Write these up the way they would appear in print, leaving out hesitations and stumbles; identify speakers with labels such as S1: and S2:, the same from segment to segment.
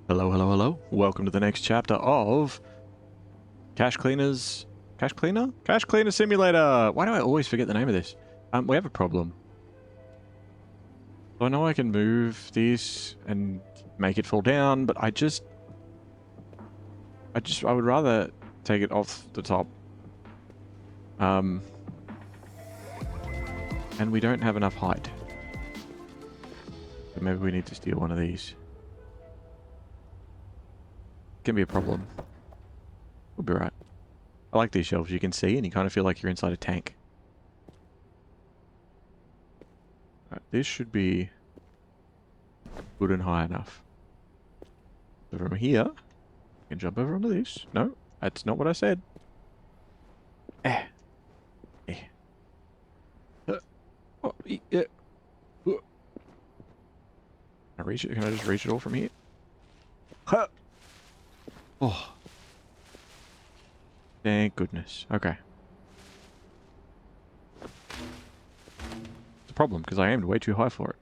S1: Hello, hello, hello. Welcome to the next chapter of Cash Cleaners... Cash Cleaner? Cash Cleaner Simulator! Why do I always forget the name of this? We have a problem. So I know I can move these and make it fall down, but I would rather take it off the top. And we don't have enough height. So maybe we need to steal one of these. Can be a problem. We'll be right. I like these shelves. You can see and you kind of feel like you're inside a tank. Right, this should be good and high enough. So from here, I can jump over onto this. No, that's not what I said. Eh. Eh. Oh, yeah. Can I reach it? Can I just reach it all from here? Huh. Oh. Thank goodness. Okay. It's a problem, because I aimed way too high for it.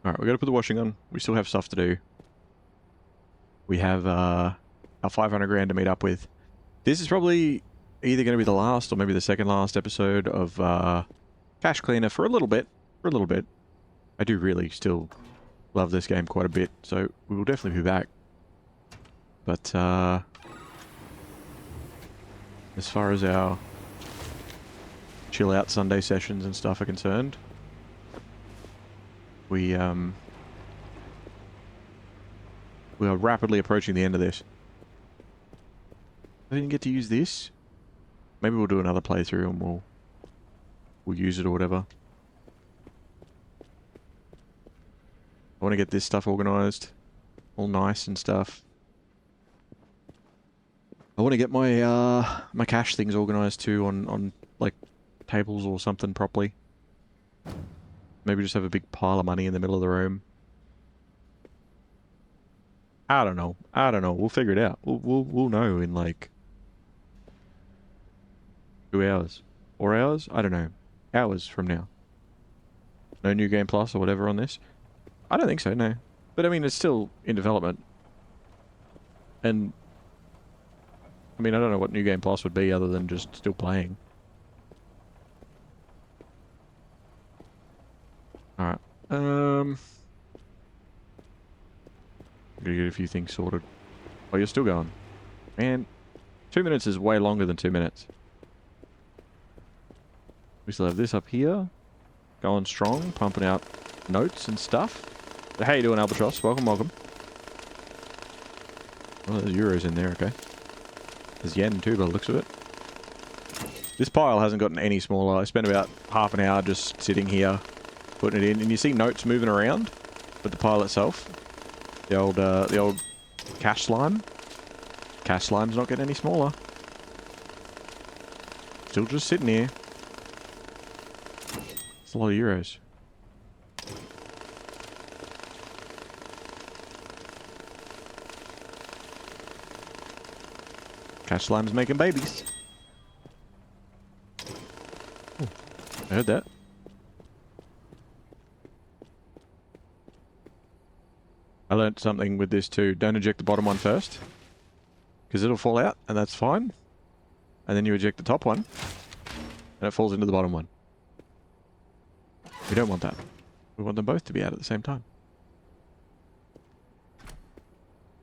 S1: Alright, we gotta put the washing on. We still have stuff to do. We have our 500 grand to meet up with. This is probably either going to be the last or maybe the second last episode of Cash Cleaner for a little bit. For a little bit. I do really still love this game quite a bit, so we will definitely be back. But as far as our chill out Sunday sessions and stuff are concerned, we are rapidly approaching the end of this. I didn't get to use this. Maybe we'll do another playthrough and we'll use it or whatever. I want to get this stuff organized, all nice and stuff. I want to get my my cash things organized too on like tables or something properly. Maybe just have a big pile of money in the middle of the room. I don't know. I don't know. We'll figure it out. We'll know in like 2 hours, 4 hours. I don't know. Hours from now. No new game plus or whatever on this. I don't think so. No, but I mean it's still in development. And I mean I don't know what new game plus would be other than just still playing. All right. I'm gonna get a few things sorted. Oh, you're still going. Man, 2 minutes is way longer than 2 minutes. We still have this up here. Going strong, pumping out notes and stuff. So how you doing, Albatross? Welcome, welcome. Oh, there's euros in there, okay. There's yen too, by the looks of it. This pile hasn't gotten any smaller. I spent about half an hour just sitting here, putting it in. And you see notes moving around with the pile itself. The old cash slime. Cash slime's not getting any smaller. Still just sitting here. It's a lot of euros. Cash slime's making babies. Ooh, I heard that. I learnt something with this too. Don't eject the bottom one first, because it'll fall out, and that's fine. And then you eject the top one, and it falls into the bottom one. We don't want that. We want them both to be out at the same time.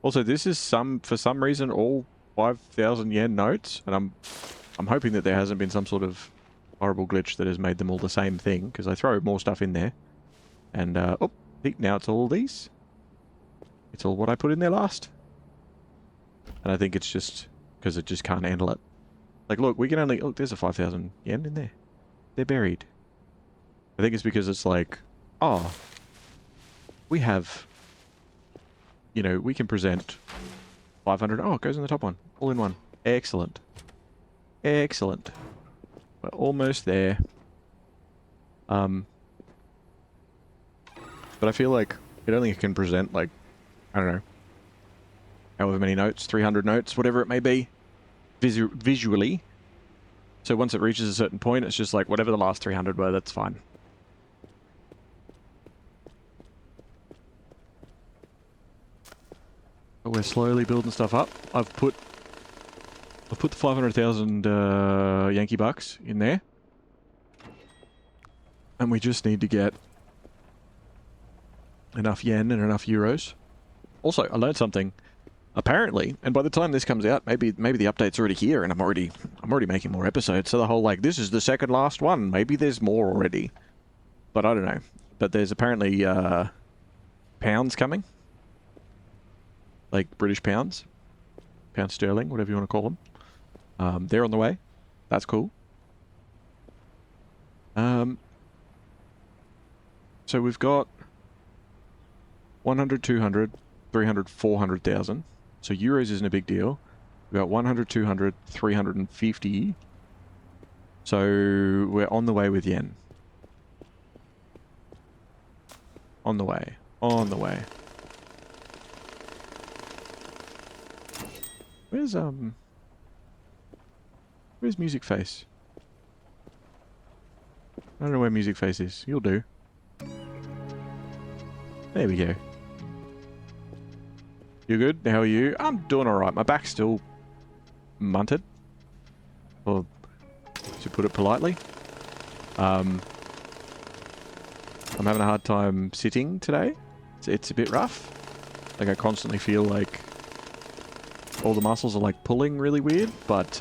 S1: Also, this is for some reason, all 5,000 yen notes, and I'm hoping that there hasn't been some sort of horrible glitch that has made them all the same thing, because I throw more stuff in there. And, oh, now it's all these. It's all what I put in there last. And I think it's just because it just can't handle it. Like, look, we can only... Look, there's a 5,000 yen in there. They're buried. I think it's because it's like, oh, we have, you know, we can present 500. Oh, it goes in the top one. All in one. Excellent. Excellent. We're almost there. But I feel like it only can present, like, I don't know, however many notes, 300 notes, whatever it may be, visually. So once it reaches a certain point, it's just like, whatever the last 300 were, that's fine. But we're slowly building stuff up. I've put the 500,000 Yankee bucks in there. And we just need to get enough yen and enough euros. Also, I learned something. Apparently, and by the time this comes out, maybe the update's already here and I'm already making more episodes. So the whole like, this is the second last one. Maybe there's more already. But I don't know. But there's apparently pounds coming. Like British pounds. Pound sterling, whatever you want to call them. They're on the way. That's cool. So we've got 100, 200, 300, 400,000. So euros isn't a big deal. We've got 100, 200, 350. So we're on the way with yen. On the way. On the way. Where's Music Face? I don't know where Music Face is. You'll do. There we go. You good? How are you? I'm doing alright. My back's still munted. Or, to put it politely. I'm having a hard time sitting today. It's a bit rough. Like I constantly feel like all the muscles are like pulling really weird, but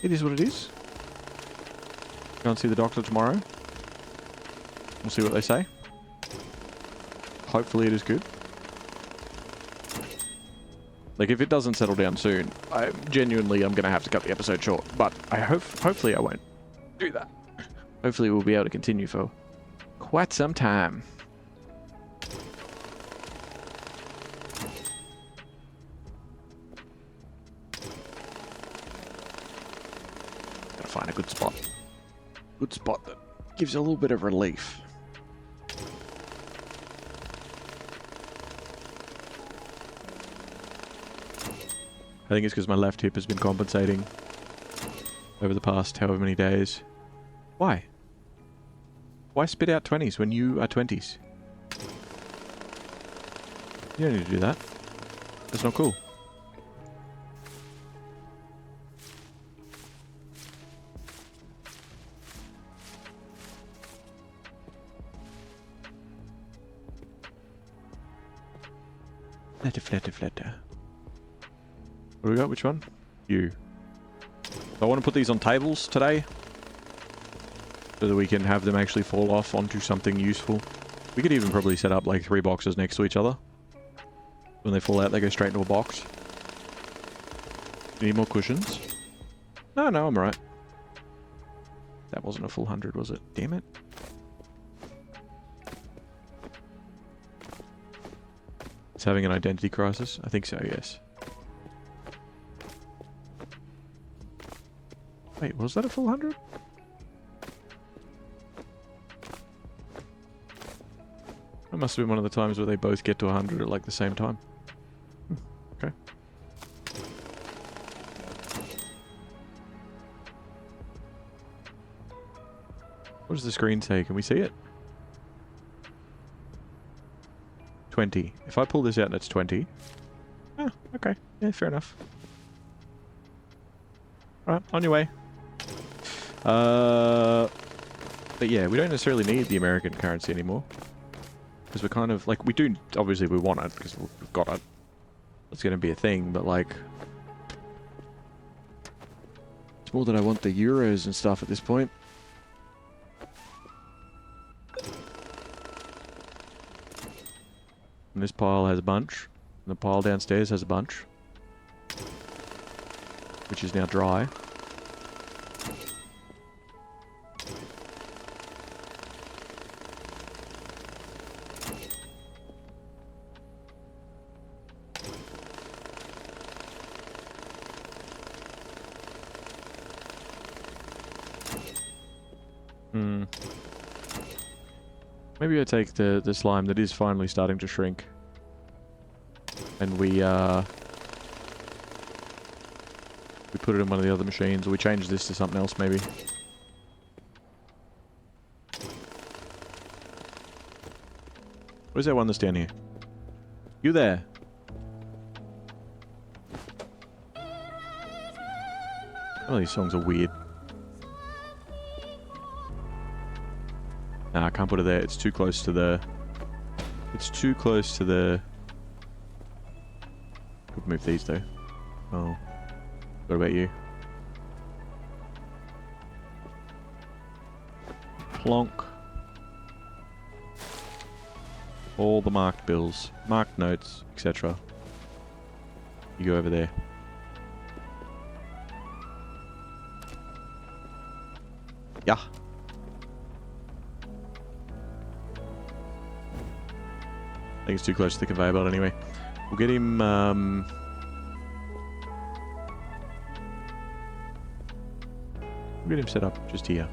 S1: it is what it is. Go and see the doctor tomorrow. We'll see what they say. Hopefully it is good. Like if it doesn't settle down soon, I'm going to have to cut the episode short. But hopefully I won't do that. Hopefully we'll be able to continue for quite some time. Gotta find a good spot. Good spot that gives a little bit of relief. I think it's because my left hip has been compensating over the past however many days. Why? Why spit out 20s when you are 20s? You don't need to do that. That's not cool. Flatter. What do we got? Which one? You. I want to put these on tables today so that we can have them actually fall off onto something useful. We could even probably set up like 3 boxes next to each other. When they fall out, they go straight into a box. Need more cushions? No, I'm alright. That wasn't a full 100, was it? Damn it. It's having an identity crisis? I think so, yes. Wait, was that a full 100? That must have been one of the times where they both get to 100 at like the same time. Okay. What does the screen say? Can we see it? 20. If I pull this out and it's 20. Oh, okay. Yeah, fair enough. Alright, on your way. But yeah, we don't necessarily need the American currency anymore. Because we're kind of, like, we do, obviously we want it, because we've got it. It's going to be a thing, but like... It's more that I want the euros and stuff at this point. And this pile has a bunch. And the pile downstairs has a bunch. Which is now dry. Maybe I take the slime that is finally starting to shrink. And we put it in one of the other machines, or we change this to something else maybe. Where's that one that's down here? You there? Some of these songs are weird. Nah, I can't put it there. It's too close to the... It's too close to the... Could move these though. Oh. What about you? Plonk. All the marked bills, marked notes, etc. You go over there. Yeah. I think it's too close to the conveyor belt anyway. We'll get him, we'll get him set up just here.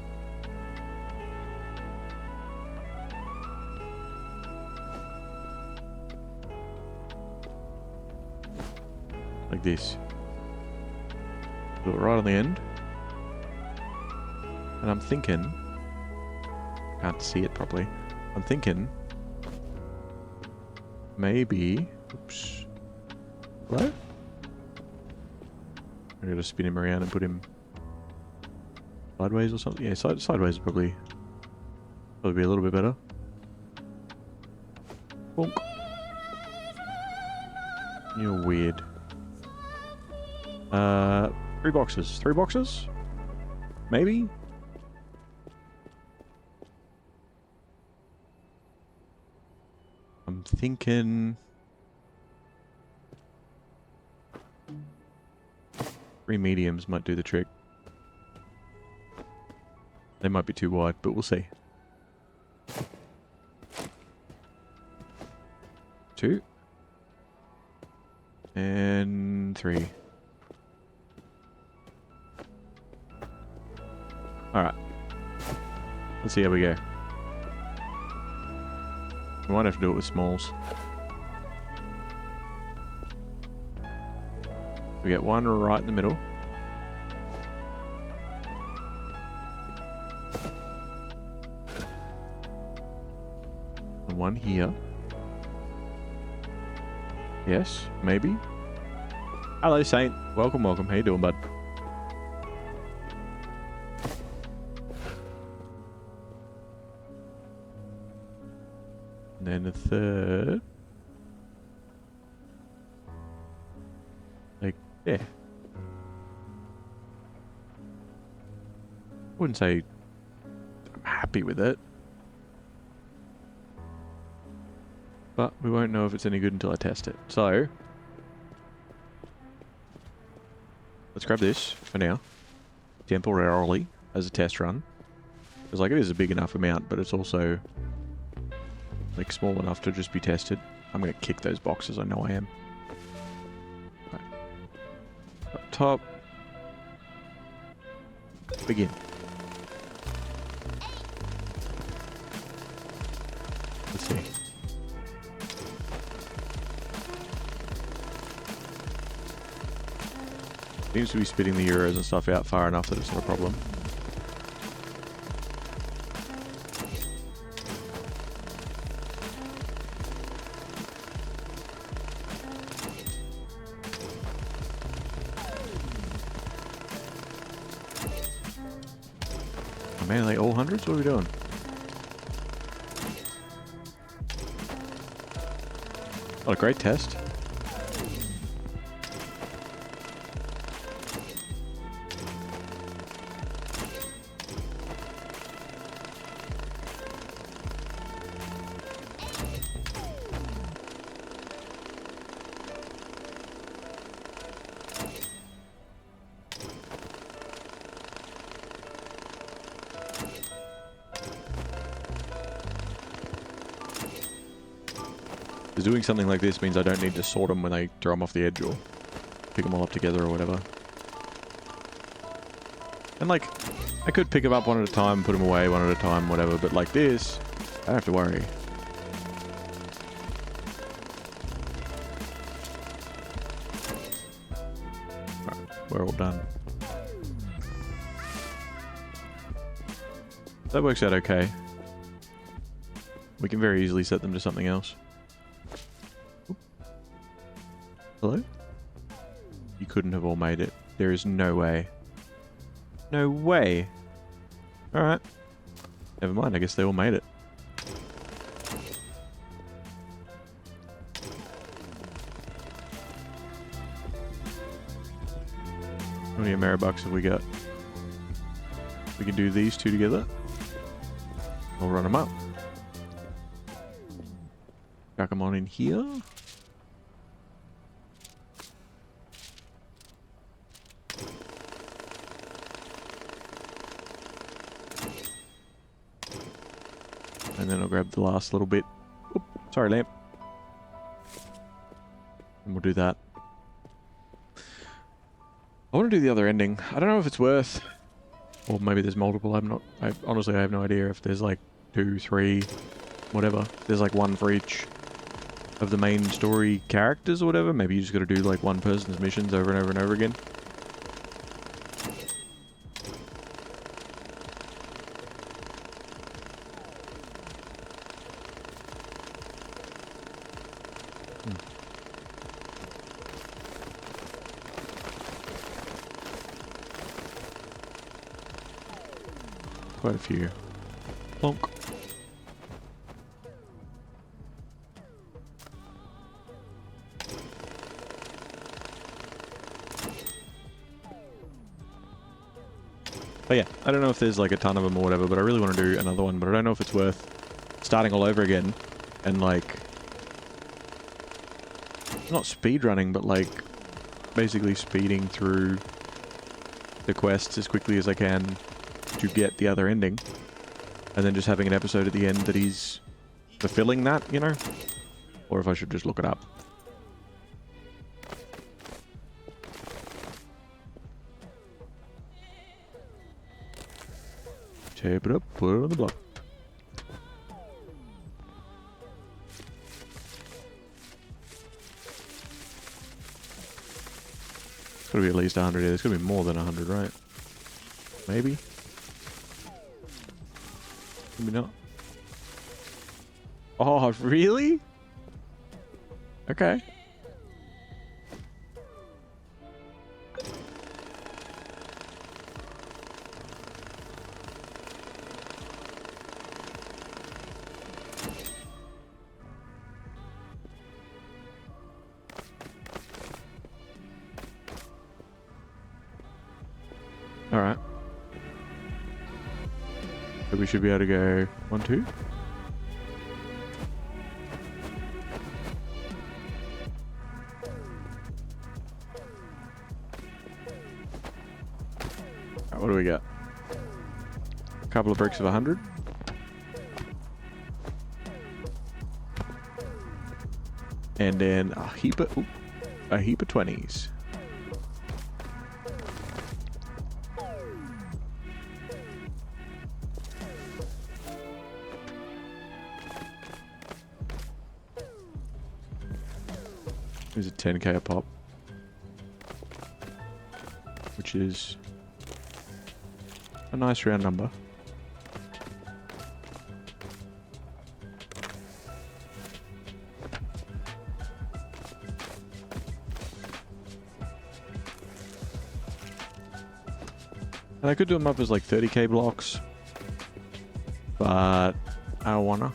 S1: Like this. Put it right on the end. And I'm thinking... Can't see it properly. I'm thinking... Maybe... Oops. Hello? I'm gonna spin him around and put him... Sideways or something? Yeah, sideways would probably be a little bit better. Bonk. You're weird. 3 boxes. 3 boxes? Maybe? I'm thinking... 3 mediums might do the trick. They might be too wide, but we'll see. 2. And 3. Alright. Let's see how we go. We might have to do it with smalls. We get one right in the middle. And one here. Yes, maybe. Hello, Saint. Welcome, welcome. How you doing, bud? And then a third. Like, yeah. Wouldn't say I'm happy with it. But we won't know if it's any good until I test it. So, let's grab this for now. Temporarily, as a test run. Because, like, it is a big enough amount, but it's also... like small enough to just be tested. I'm going to kick those boxes, I know I am. Right. Up top. Begin. Let's see. Seems to be spitting the euros and stuff out far enough that it's not a problem. Man, are they all hundreds? What are we doing? What a great test. Because doing something like this means I don't need to sort them when I throw them off the edge or pick them all up together or whatever. And like, I could pick them up one at a time, put them away one at a time, whatever, but like this, I don't have to worry. Right, we're all done. That works out okay. We can very easily set them to something else. Hello? You couldn't have all made it. There is no way. No way. Alright. Never mind, I guess they all made it. How many Ameribucks have we got? We can do these two together. I'll run them up. Chuck them on in here. And then I'll grab the last little bit. Oop, sorry, lamp. And we'll do that. I want to do the other ending. I don't know if it's worth... Or maybe there's multiple. Honestly, I have no idea if there's like 2, 3, whatever. There's like one for each of the main story characters or whatever. Maybe you just got to do like one person's missions over and over and over again. Quite a few. Plonk. But yeah, I don't know if there's like a ton of them or whatever, but I really want to do another one, but I don't know if it's worth starting all over again and like... Not speedrunning, but like basically speeding through the quests as quickly as I can to get the other ending, and then just having an episode at the end that is fulfilling that, you know? Or if I should just look it up. Tape it up, put it on the block. It's gotta be at least 100 here. There's gotta be more than 100, right? Maybe? Maybe not. Oh, really? Okay. Alright. So we should be able to go 1, 2. Alright, what do we got? A couple of bricks of 100. And then a heap of 20s. There's a 10k a pop, which is a nice round number. And I could do them up as like 30k blocks, but I don't wanna.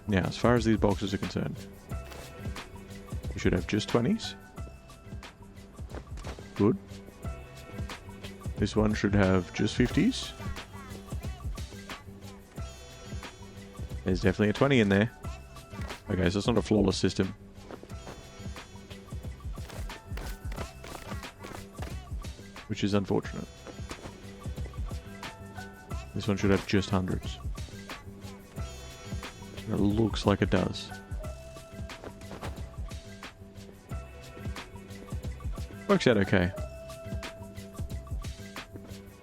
S1: Now, as far as these boxes are concerned, we should have just 20s. Good. This one should have just 50s. There's definitely a 20 in there. Okay, so it's not a flawless system. Which is unfortunate. This one should have just hundreds. It looks like it does. Works out okay.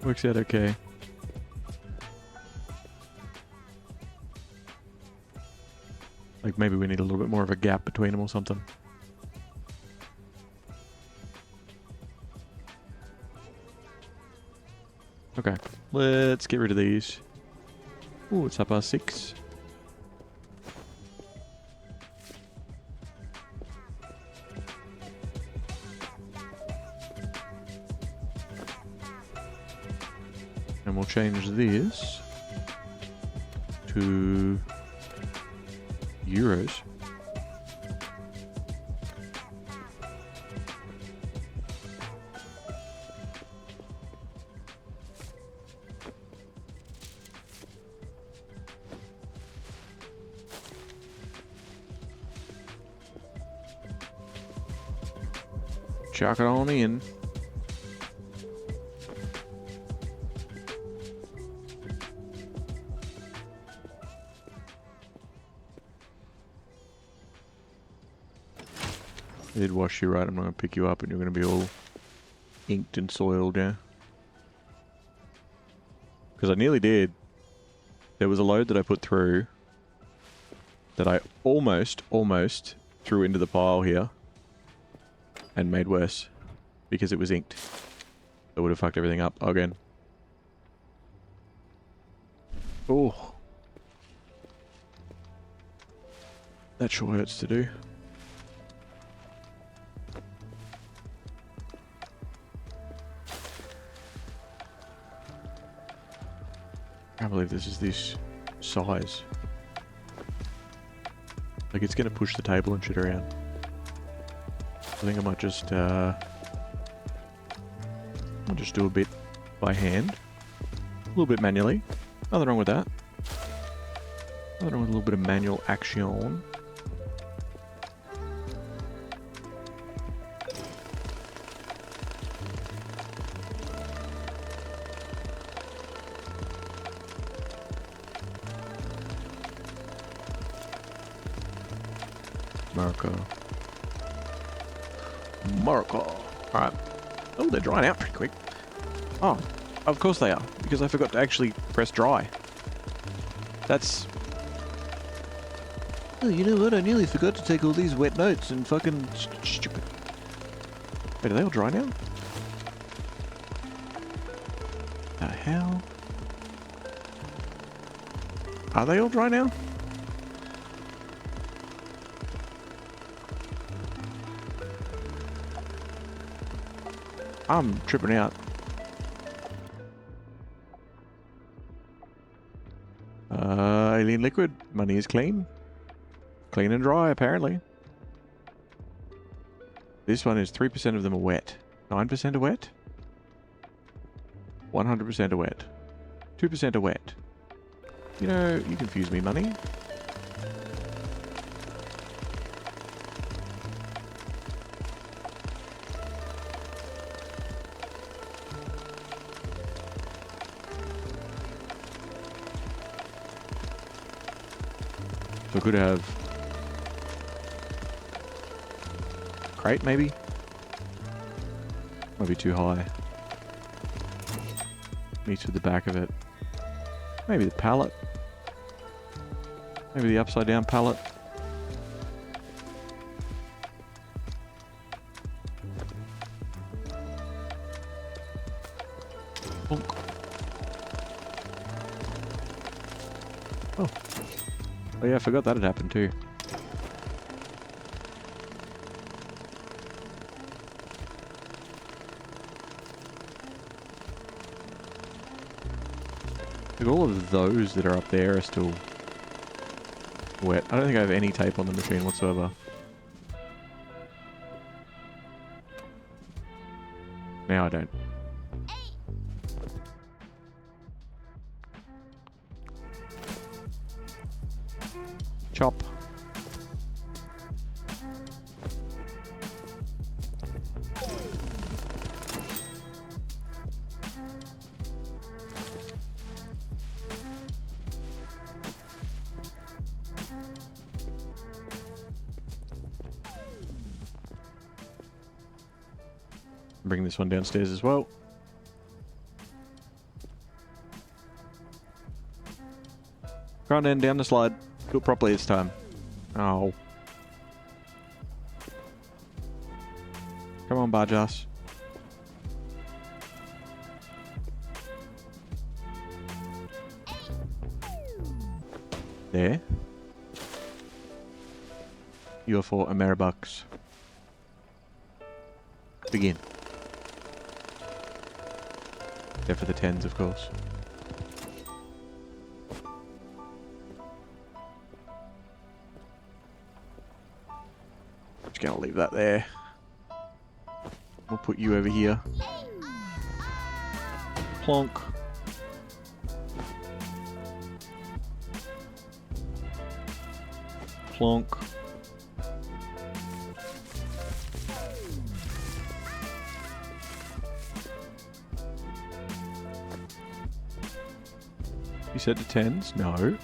S1: Works out okay. Like maybe we need a little bit more of a gap between them or something. Okay, let's get rid of these. Ooh, it's up past 6. And we'll change this to euros. Chuck it on in. I did wash you right. I'm not going to pick you up and you're going to be all inked and soiled, yeah? Because I nearly did. There was a load that I put through that I almost threw into the pile here and made worse because it was inked. It would have fucked everything up again. Oh. That sure hurts to do. I can't believe this is this size. Like, it's gonna push the table and shit around. I think I might just, I'll just do a bit by hand. A little bit manually. Nothing wrong with that. Nothing wrong with a little bit of manual action. Morocco. Alright. Oh, they're drying out pretty quick. Oh, of course they are. Because I forgot to actually press dry. That's... Oh, you know what? I nearly forgot to take all these wet notes and fucking... stupid. Wait, are they all dry now? The hell? Are they all dry now? I'm tripping out. Alien liquid. Money is clean. Clean and dry, apparently. This one is 3% of them are wet. 9% are wet? 100% are wet. 2% are wet. You know, you confuse me, money. So I could have crate, maybe? Might be too high. Meets with the back of it. Maybe the pallet. Maybe the upside down pallet. Bonk. Oh. Oh yeah, I forgot that had happened too. Like all of those that are up there are still wet. I don't think I have any tape on the machine whatsoever. Now I don't. Chop. Bring this one downstairs as well. Front end down the slide. Do it properly this time. Oh. Come on, barge ass. There. You're for Ameribucks. Begin. Except for the 10s, of course. Just gonna leave that there. We'll put you over here. Plonk. Plonk. You said the 10s? No.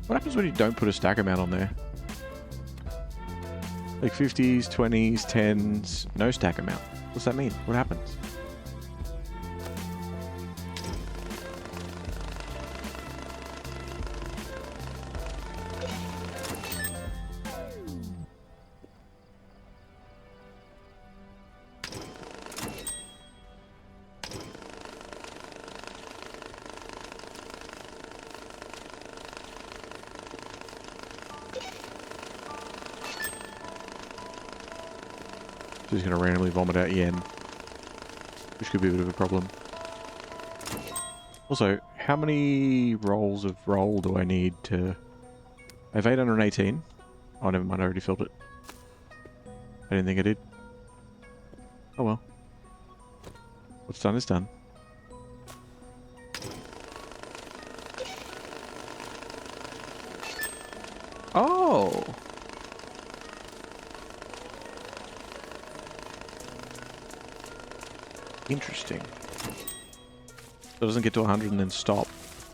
S1: What happens when you don't put a stack amount on there? Like 50s, 20s, 10s, no stack amount. What's that mean? What happens? Just going to randomly vomit out yen, which could be a bit of a problem. Also, how many rolls of roll do I need to... I have 818. Oh, never mind, I already filled it. I didn't think I did. Oh well. What's done is done. Oh! Interesting. So it doesn't get to 100 and then stop.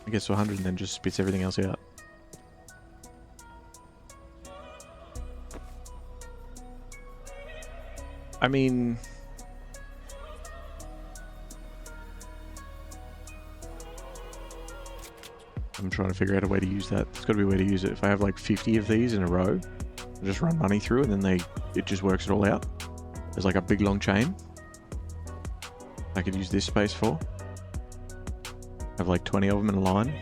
S1: It gets to 100 and then just spits everything else out. I mean... I'm trying to figure out a way to use that. There's got to be a way to use it. If I have like 50 of these in a row, I just run money through and then it just works it all out. There's like a big long chain. I could use this space for. Have like 20 of them in a line.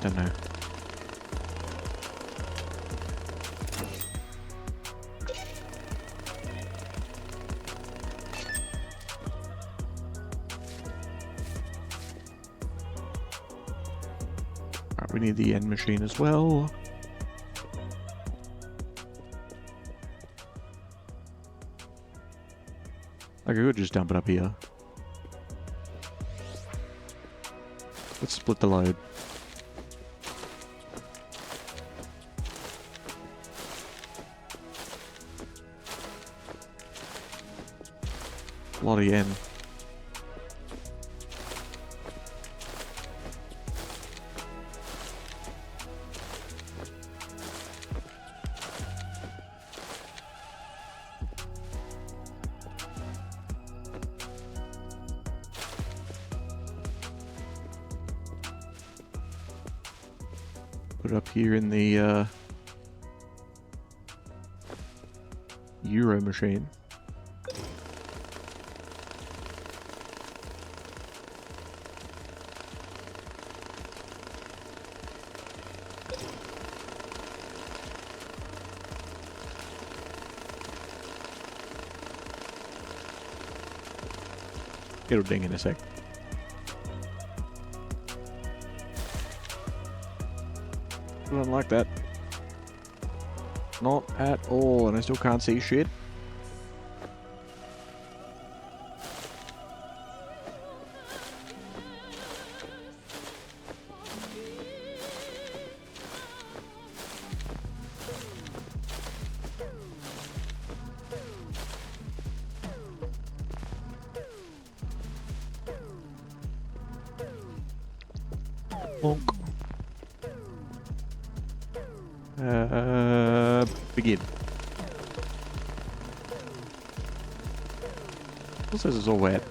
S1: Don't know. Alright, we need the end machine as well. I could just dump it up here. Let's split the load. A lot of yen. Put it up here in the Euro machine. It'll ding in a sec. I don't like that. Not at all, and I still can't see shit. Bonk. Begin. What says it's all wet?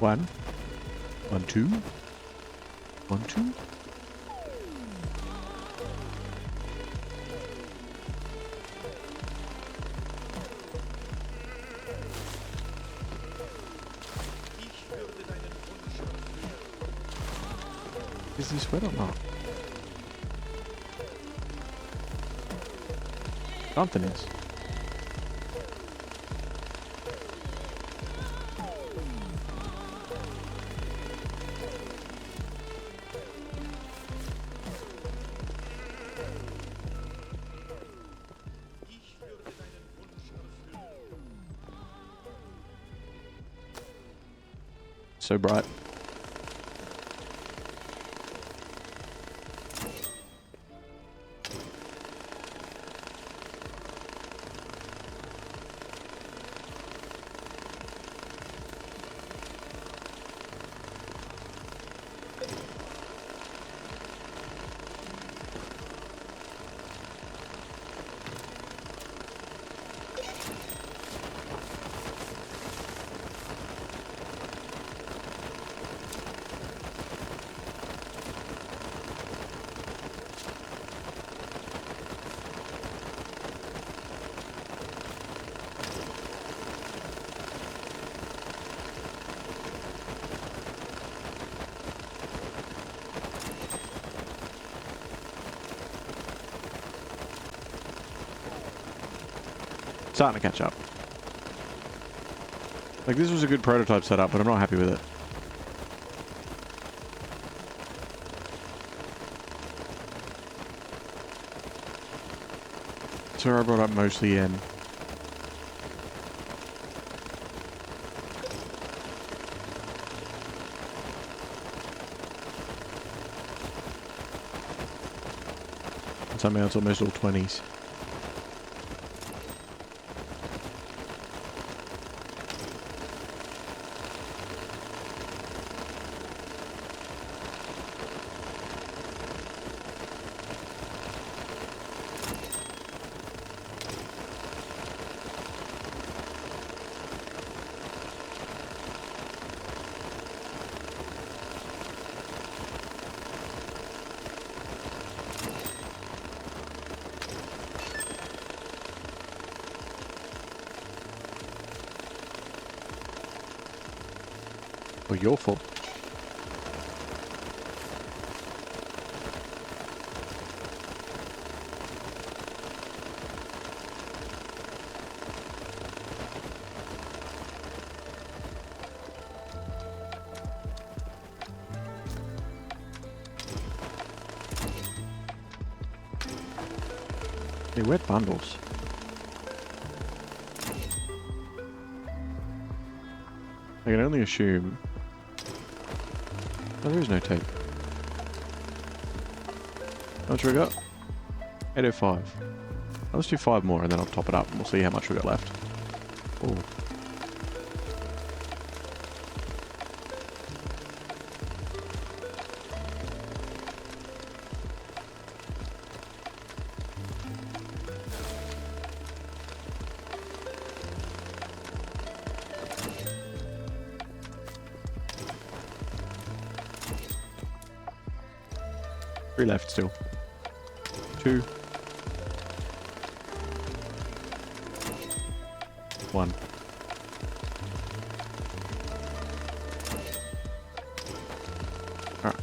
S1: 1, 1, 2, 1, 2. Is this wet or not? Something is. So bright. Starting to catch up. Like, this was a good prototype setup, but I'm not happy with it. So I brought up mostly N. And somehow it's almost all 20s. Well, your fault. They're wet bundles. I can only assume... Oh, there is no tape. How much we got? 805. Let's do 5 more and then I'll top it up and we'll see how much we got left. Oh. Three left still. 2. 1. Alright.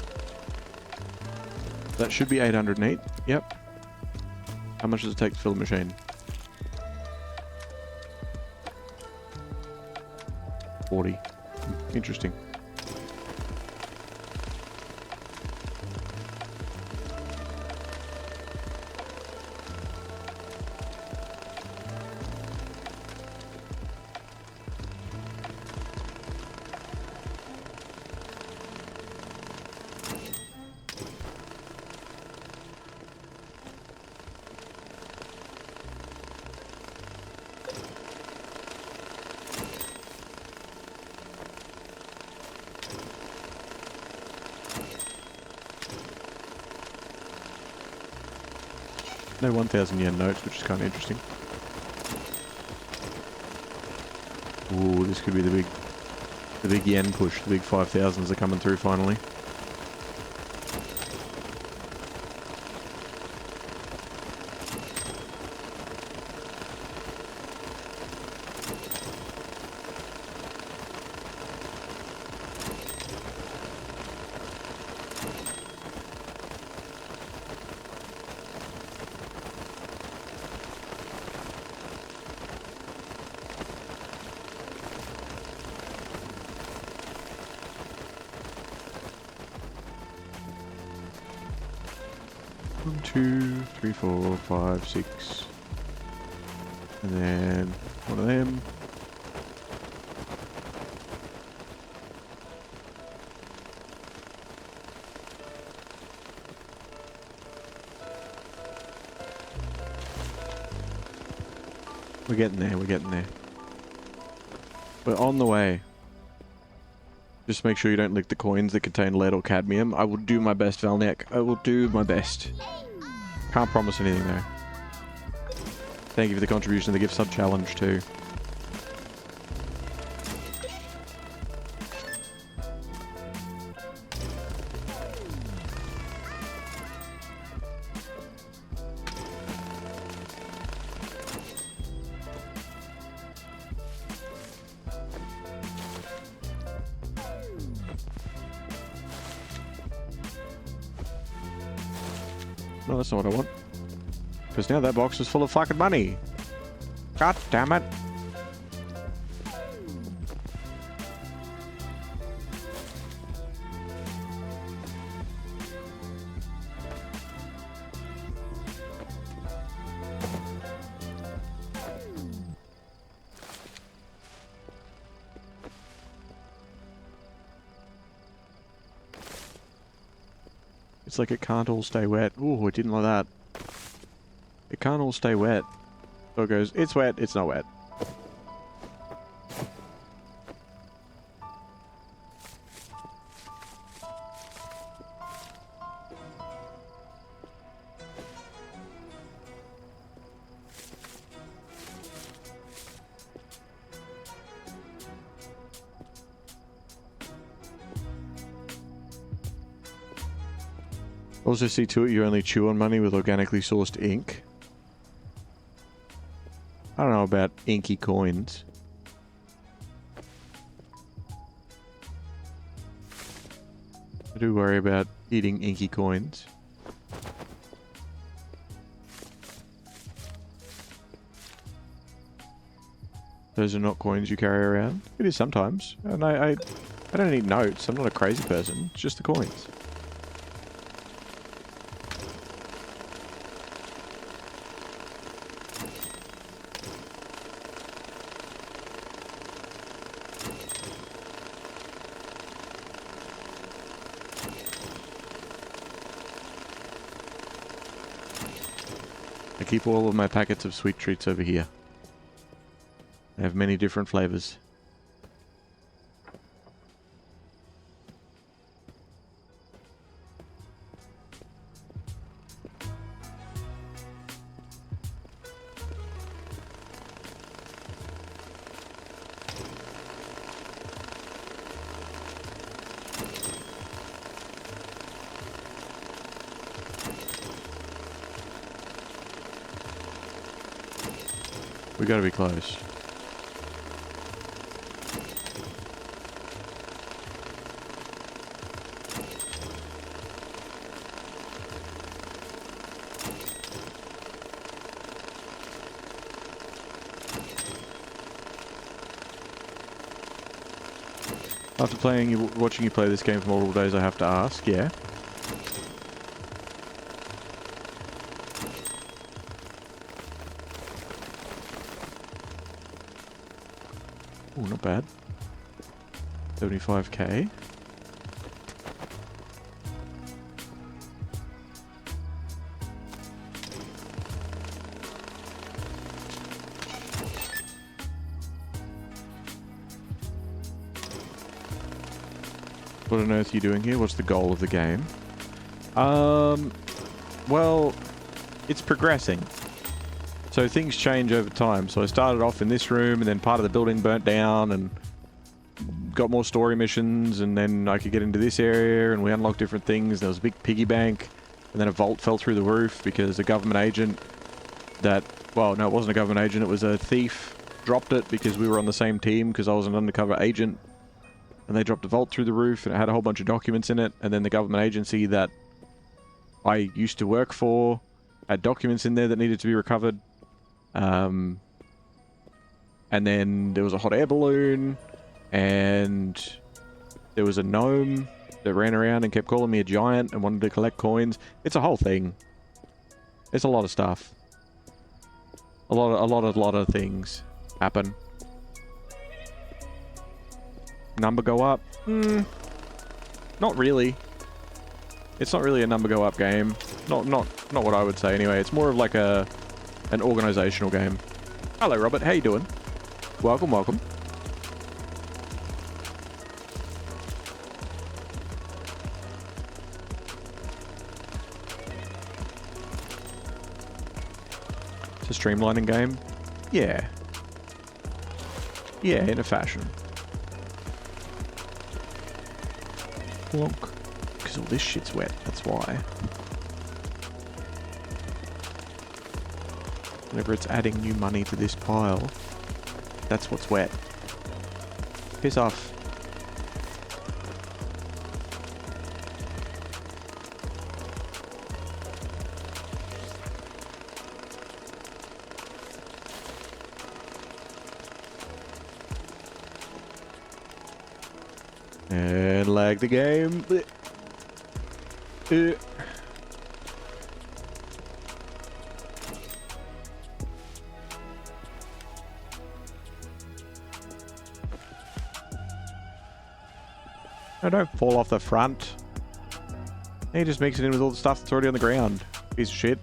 S1: That should be 808. Yep. How much does it take to fill the machine? 40. Interesting. No 1,000 yen notes, which is kind of interesting. Ooh, this could be the big The big yen push, the big 5,000s are coming through finally. One, two, three, four, five, six. And then one of them. We're getting there, we're getting there. We're on the way. Just make sure you don't lick the coins that contain lead or cadmium. I will do my best, Valnek. I will do my best. Can't promise anything, though. Thank you for the contribution to the gift sub challenge, too. No, that's not what I want. Because now that box is full of fucking money. God damn it. It's like it can't all stay wet. Ooh, I didn't like that. It can't all stay wet. So it goes, it's wet, it's not wet. Also see to it you only chew on money with organically sourced ink. I don't know about inky coins. I do worry about eating inky coins. Those are not coins you carry around. It is sometimes. And I don't need notes. I'm not a crazy person. It's just the coins. I keep all of my packets of sweet treats over here. They have many different flavors. We gotta be close. After watching you play this game for multiple days, I have to ask, yeah? Oh, not bad. 75k. What on earth are you doing here? What's the goal of the game? Well, it's progressing. So things change over time. So I started off in this room and then part of the building burnt down and got more story missions, and then I could get into this area, and we unlocked different things. There was a big piggy bank, and then a vault fell through the roof because a government agent that... Well, no, it wasn't a government agent, it was a thief. Dropped it because we were on the same team, because I was an undercover agent. And they dropped a vault through the roof, and it had a whole bunch of documents in it, and then the government agency that I used to work for had documents in there that needed to be recovered. And then there was a hot air balloon, and there was a gnome that ran around and kept calling me a giant and wanted to collect coins. It's a whole thing. It's a lot of stuff. A lot of things happen. Number go up? Not really. It's not really a number go up game. Not what I would say anyway. It's more of like an organizational game. Hello, Robert. How you doing? Welcome, welcome. It's a streamlining game? Yeah. Yeah, in a fashion. Plonk. Because all this shit's wet, that's why. Whenever it's adding new money to this pile, that's what's wet. Piss off. And lag the game. No, don't fall off the front. You just mix it in with all the stuff that's already on the ground. Piece of shit.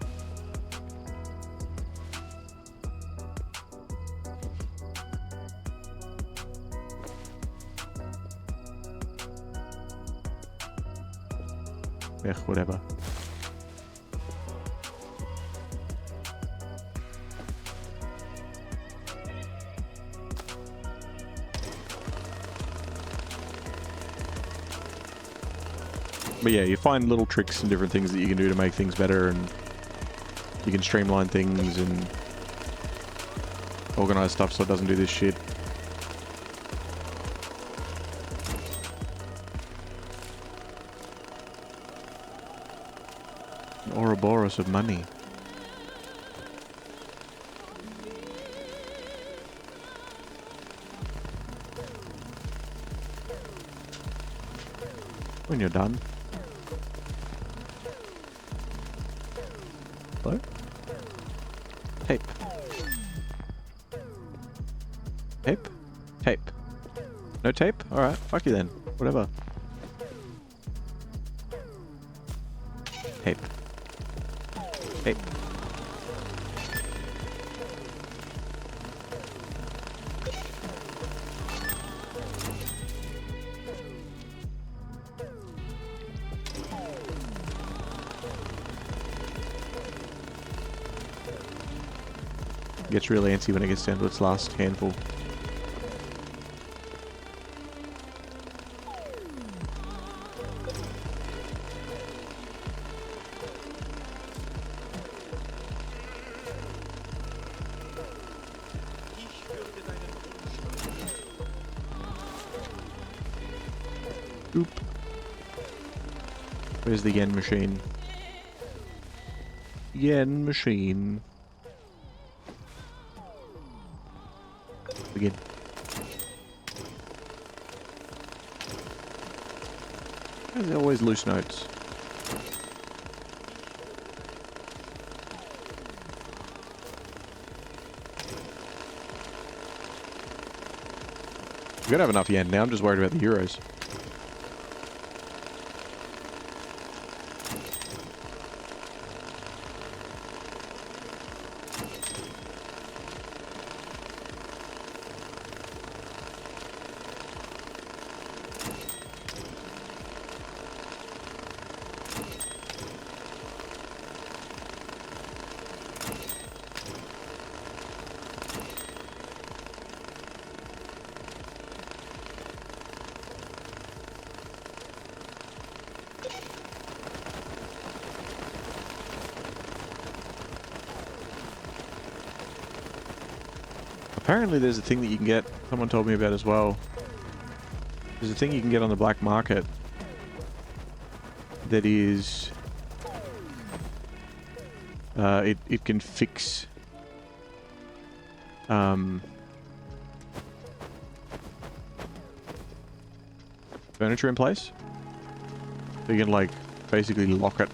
S1: Yeah, whatever. But yeah, you find little tricks and different things that you can do to make things better, and you can streamline things and organize stuff so it doesn't do this shit. An Ouroboros of money. When you're done. Hello? Tape. Tape? Tape. No tape? Alright, fuck you then. Whatever. Tape. Tape. Gets really antsy when it gets down to its last handful. Oop. Where's the yen machine? Yen machine. Begin. There's always loose notes. We're gonna have enough yen now, I'm just worried about the euros. Apparently there's a thing that you can get, someone told me about as well. There's a thing you can get on the black market that is... it can fix... furniture in place. So you can, like, basically lock it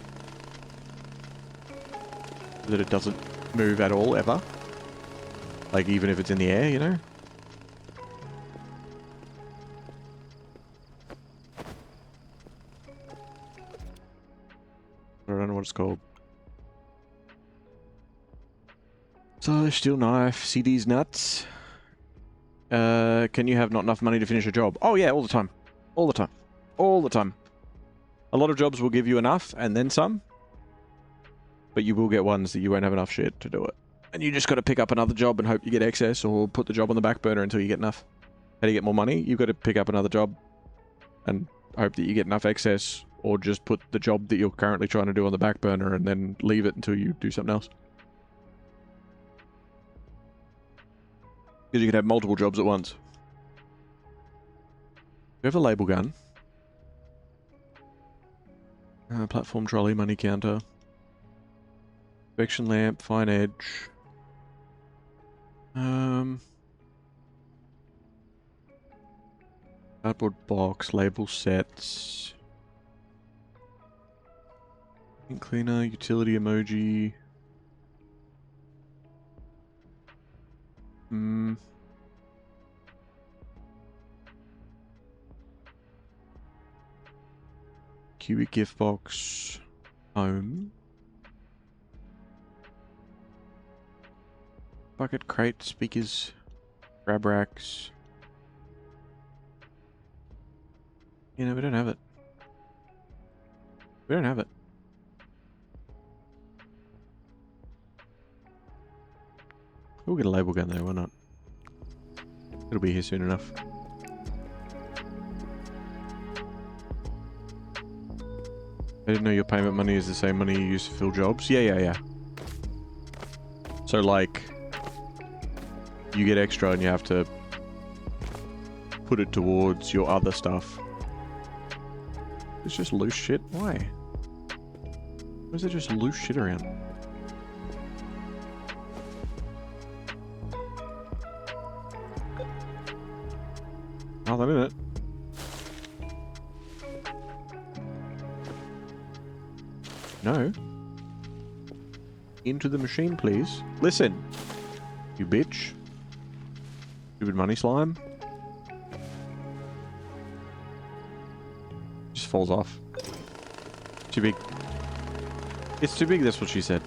S1: so that it doesn't move at all, ever. Like, even if it's in the air, you know? I don't know what it's called. So, steel knife, CD's nuts. Can you have not enough money to finish a job? Oh yeah, all the time. All the time. All the time. A lot of jobs will give you enough, and then some. But you will get ones that you won't have enough shit to do it. And you just got to pick up another job and hope you get excess, or put the job on the back burner until you get enough. How do you get more money? You've got to pick up another job and hope that you get enough excess, or just put the job that you're currently trying to do on the back burner and then leave it until you do something else. Because you can have multiple jobs at once. We have a label gun. Platform trolley, money counter. Inspection lamp, fine edge. Cardboard box, label sets. Ink cleaner, utility emoji. Cubic gift box. Home. Bucket, crate, speakers, grab racks. You know, we don't have it. We don't have it. We'll get a label gun there, why not? It'll be here soon enough. I didn't know your payment money is the same money you use to fill jobs. Yeah. So, like, you get extra and you have to put it towards your other stuff. It's just loose shit. Why? Why is there just loose shit around? Nothing in it. No. Into the machine, please. Listen, you bitch. Stupid money slime. Just falls off. Too big. It's too big, that's what she said.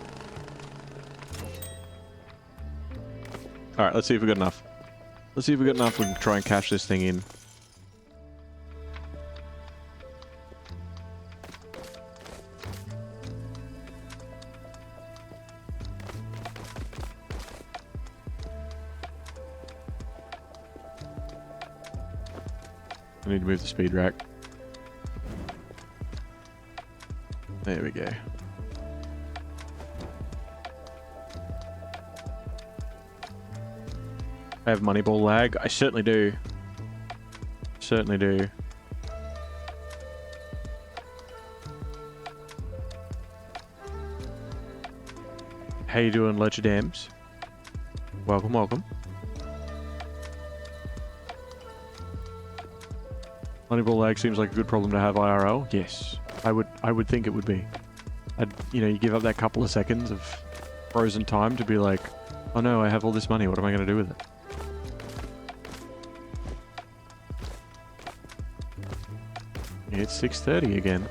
S1: Alright, let's see if we got enough. Let's see if we got enough. We can try and cash this thing in. I need to move the speed rack. There we go. I have Moneyball lag. I certainly do. Certainly do. How you doing, Ledger Dams? Welcome, welcome. Moneyball lag seems like a good problem to have IRL. Yes, I would think it would be. You know, you give up that couple of seconds of frozen time to be like, oh no, I have all this money. What am I going to do with it? It's 6:30 again.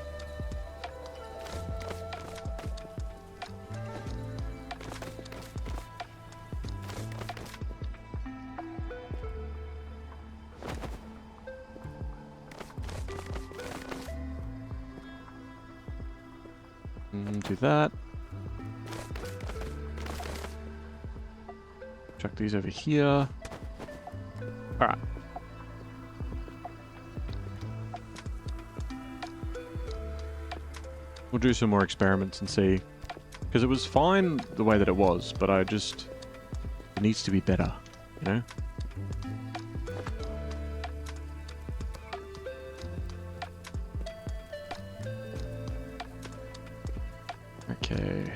S1: Do that. Chuck these over here. Alright. We'll do some more experiments and see. Because it was fine the way that it was, but it needs to be better. you know? Okay.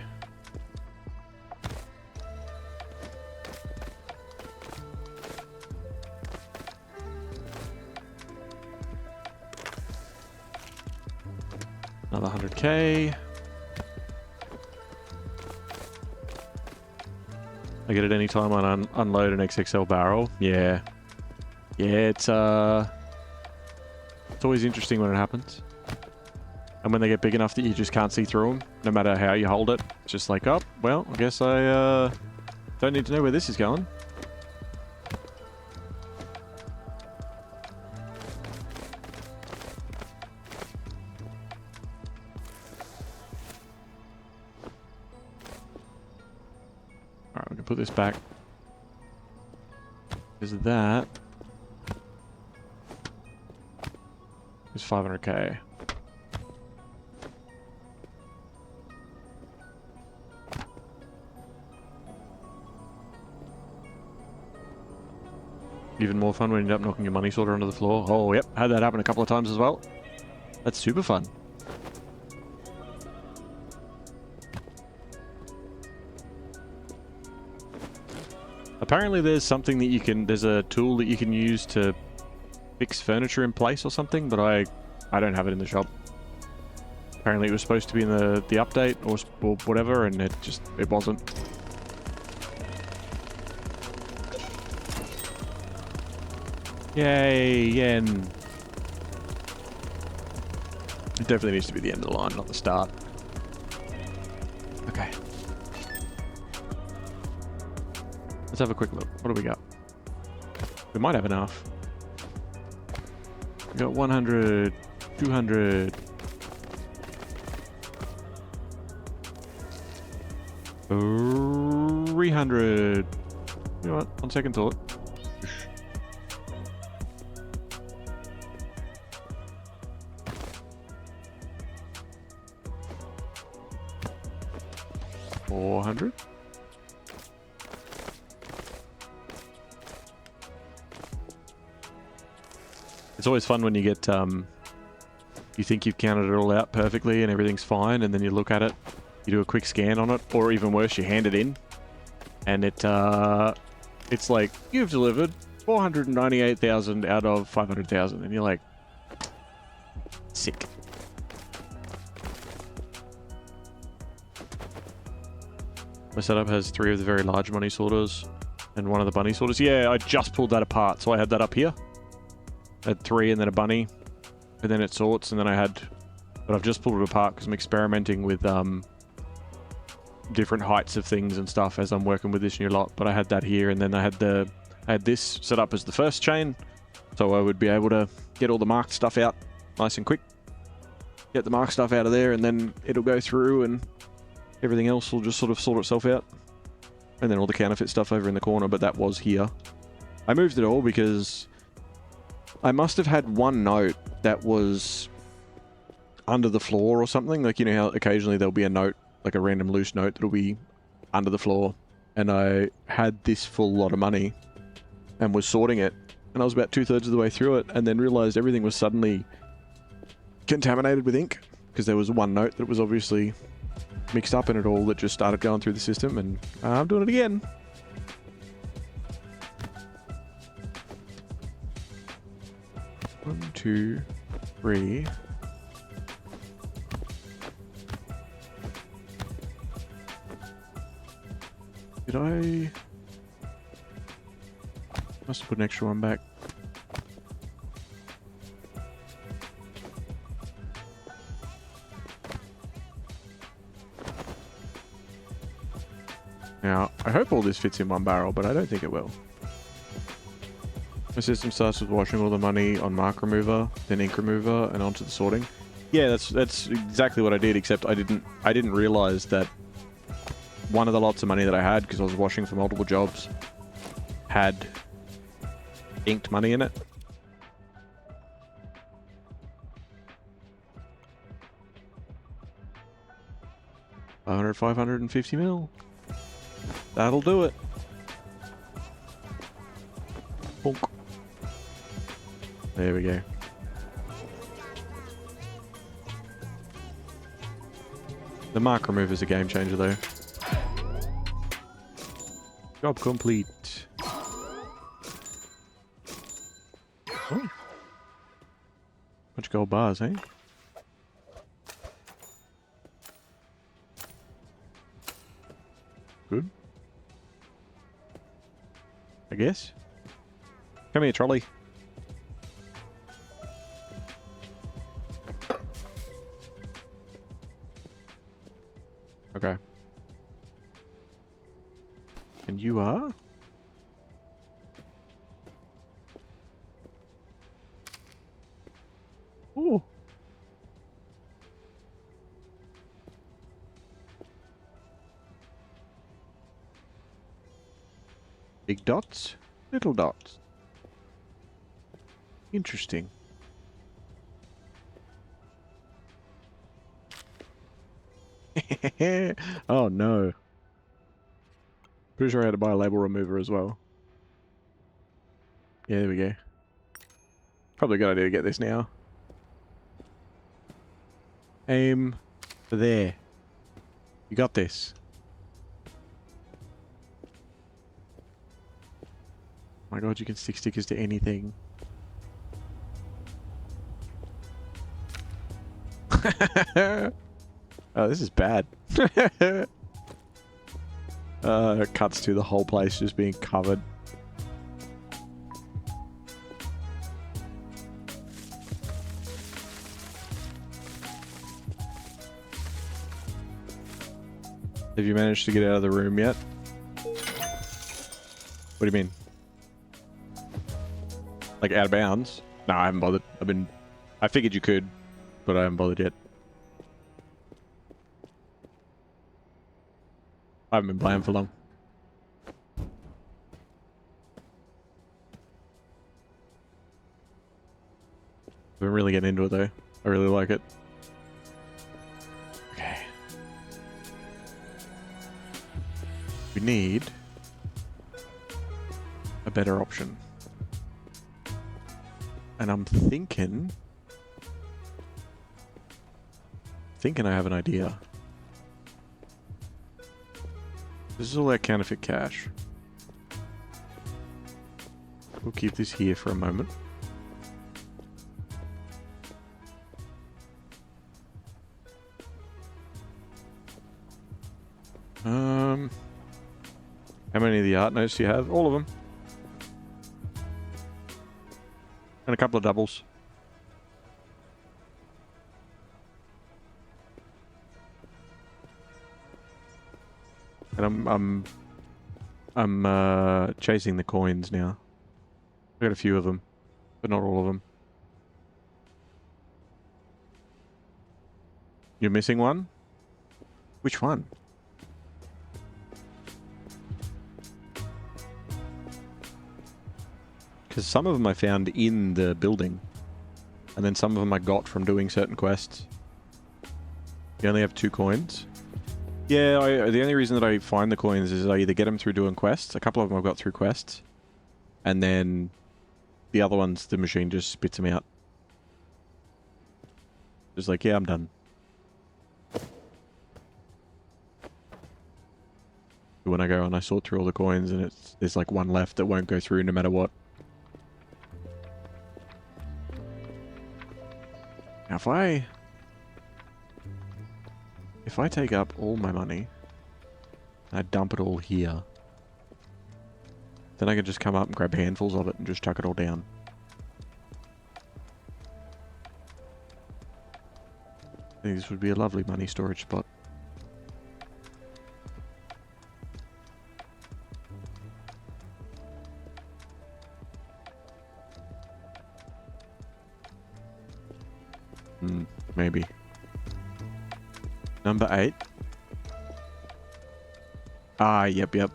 S1: Another 100k. I get it any time I unload an XXL barrel. Yeah. Yeah, it's always interesting when it happens. And when they get big enough that you just can't see through them, no matter how you hold it. It's just like, oh, well, I guess I don't need to know where this is going. Alright, we can put this back. Is that is 500k. Even more fun when you end up knocking your money sorter onto the floor. Oh, yep. Had that happen a couple of times as well. That's super fun. Apparently there's something that you can... There's a tool that you can use to fix furniture in place or something, but I don't have it in the shop. Apparently it was supposed to be in the update or whatever, and it wasn't. Yay, yen. It definitely needs to be the end of the line, not the start. Okay. Let's have a quick look. What do we got? We might have enough. We got 100, 200. 300. You know what? On second thought. $400. It's always fun when you get, you think you've counted it all out perfectly and everything's fine, and then you look at it, you do a quick scan on it, or even worse, you hand it in, and it's like, you've delivered 498,000 out of 500,000, and you're like, sick. My setup has 3 of the very large money sorters and 1 of the bunny sorters. Yeah, I just pulled that apart, so I had that up here. I had 3 and then a bunny, and then it sorts, and then I had... But I've just pulled it apart because I'm experimenting with different heights of things and stuff as I'm working with this new lot. But I had that here, and then I had this set up as the first chain, so I would be able to get all the marked stuff out nice and quick. Get the marked stuff out of there, and then it'll go through, and everything else will just sort of sort itself out. And then all the counterfeit stuff over in the corner, but that was here. I moved it all because I must have had one note that was under the floor or something. Like, you know how occasionally there'll be a note, like a random loose note that'll be under the floor. And I had this full lot of money and was sorting it. And I was about 2/3 of the way through it, and then realized everything was suddenly contaminated with ink, because there was one note that was obviously mixed up in it all that just started going through the system, and I'm doing it again. One, 2, 3. Did I... Must have put an extra one back. Now, I hope all this fits in one barrel, but I don't think it will. My system starts with washing all the money on mark remover, then ink remover, and onto the sorting. Yeah, that's exactly what I did, except I didn't realize that one of the lots of money that I had, because I was washing for multiple jobs, had inked money in it. $550 mil. That'll do it. There we go. The mark remover's a game changer, though. Job complete. Oh. Bunch of gold bars, eh? Good. I guess. Come here, trolley. Okay. And you are? Ooh. Big dots, little dots. Interesting. Oh no. Pretty sure I had to buy a label remover as well. Yeah, there we go. Probably a good idea to get this now. Aim for there. You got this. Oh my god, you can stick stickers to anything. Oh, this is bad. It cuts to the whole place just being covered. Have you managed to get out of the room yet? What do you mean? Like out of bounds? No, I haven't bothered. I figured you could, but I haven't bothered yet. I haven't been playing for long. I've been really getting into it though. I really like it. Okay. We need a better option. And I'm thinking I have an idea. This is all that counterfeit cash. We'll keep this here for a moment. How many of the art notes do you have? All of them. And a couple of doubles. And I'm chasing the coins now. I got a few of them, but not all of them. You're missing one? Which one? Because some of them I found in the building. And then some of them I got from doing certain quests. You only have 2 coins? Yeah, the only reason that I find the coins is I either get them through doing quests. A couple of them I've got through quests. And then the other ones, the machine just spits them out. Just like, yeah, I'm done. When I go and I sort through all the coins and there's like one left that won't go through no matter what. Now if I take up all my money and I dump it all here, then I can just come up and grab handfuls of it and just chuck it all down. I think this would be a lovely money storage spot. Maybe. Number 8. Ah, yep. I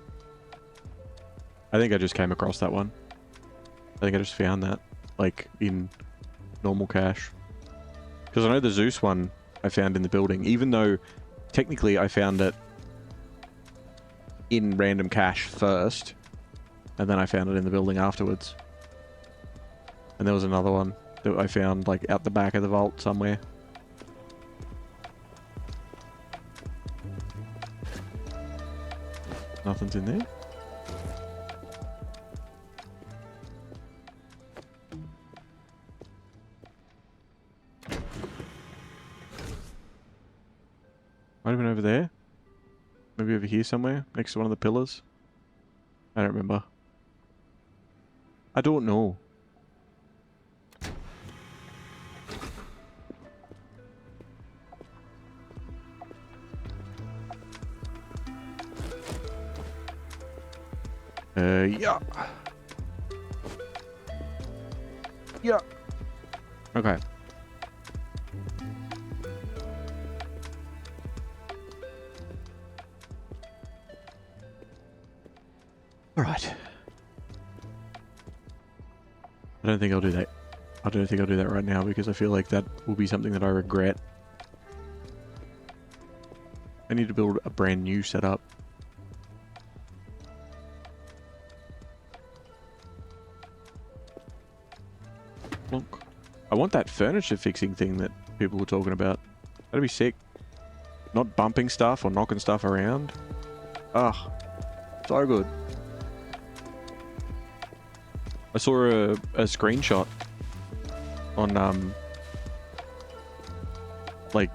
S1: think I just came across that one. I think I just found that, like, in normal cache. Because I know the Zeus one I found in the building, even though technically I found it in random cache first, and then I found it in the building afterwards. And there was another one that I found like out the back of the vault somewhere. Nothing's in there. Might have been over there. Maybe over here somewhere, next to one of the pillars. I don't remember. I don't know. Yeah. Yeah. Okay. All right. I don't think I'll do that. I don't think I'll do that right now because I feel like that will be something that I regret. I need to build a brand new setup. Look. I want that furniture fixing thing that people were talking about. That'd be sick. Not bumping stuff or knocking stuff around. Ah, so good. I saw a screenshot on like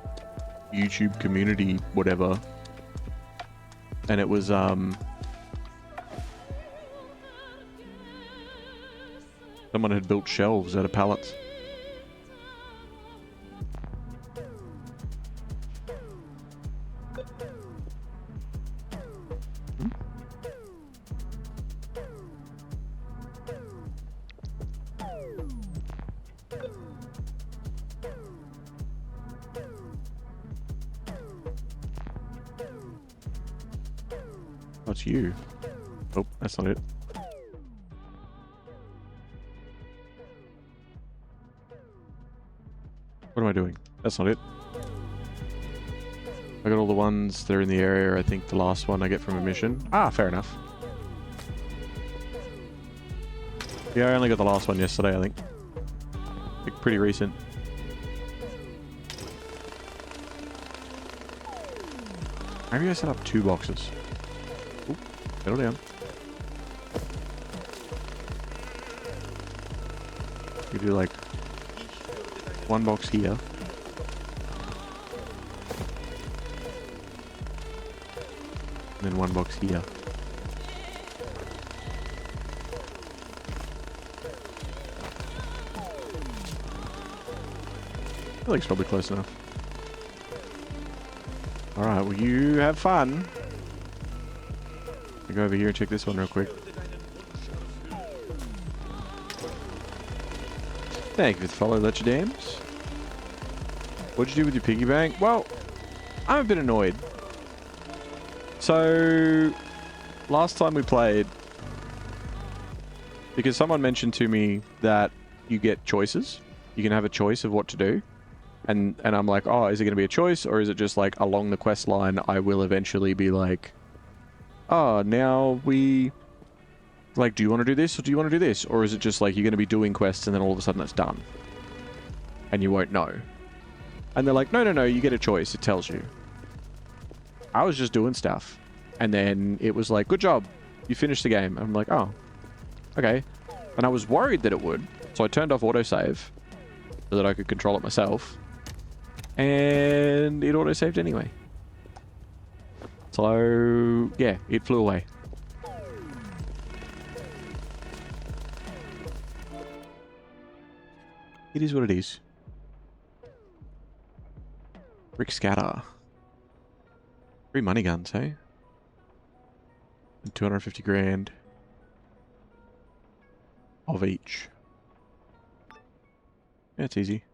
S1: YouTube community whatever, and it was someone had built shelves out of pallets. What's you? Oh, that's not it. What am I doing? That's not it. I got all the ones that are in the area. I think the last one I get from a mission. Ah, fair enough. Yeah, I only got the last one yesterday, I think. Like, pretty recent. Maybe I set up 2 boxes. Oop, settle down. You do like 1 box here. And then 1 box here. I think it's probably close enough. Alright, well you have fun. I'll go over here and check this one real quick. Thank you for the follow, Let Your Dams. What'd you do with your piggy bank? Well, I'm a bit annoyed. So, last time we played, because someone mentioned to me that you get choices. You can have a choice of what to do. And I'm like, oh, is it going to be a choice? Or is it just like along the quest line, I will eventually be like, oh, now we... Like, do you want to do this or do you want to do this? Or is it just like you're going to be doing quests and then all of a sudden it's done? And you won't know. And they're like, no, no, no, you get a choice. It tells you. I was just doing stuff. And then it was like, good job. You finished the game. I'm like, oh, okay. And I was worried that it would. So I turned off autosave so that I could control it myself. And it autosaved anyway. So, yeah, it flew away. It is what it is. Brick scatter. 3 money guns, hey? And 250 grand of each. Yeah, it's easy.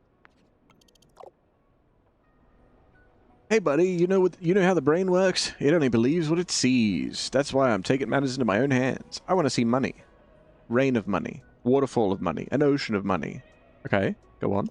S1: Hey buddy, you know how the brain works? It only believes what it sees. That's why I'm taking matters into my own hands. I want to see money. Rain of money. Waterfall of money. An ocean of money. Okay, go on.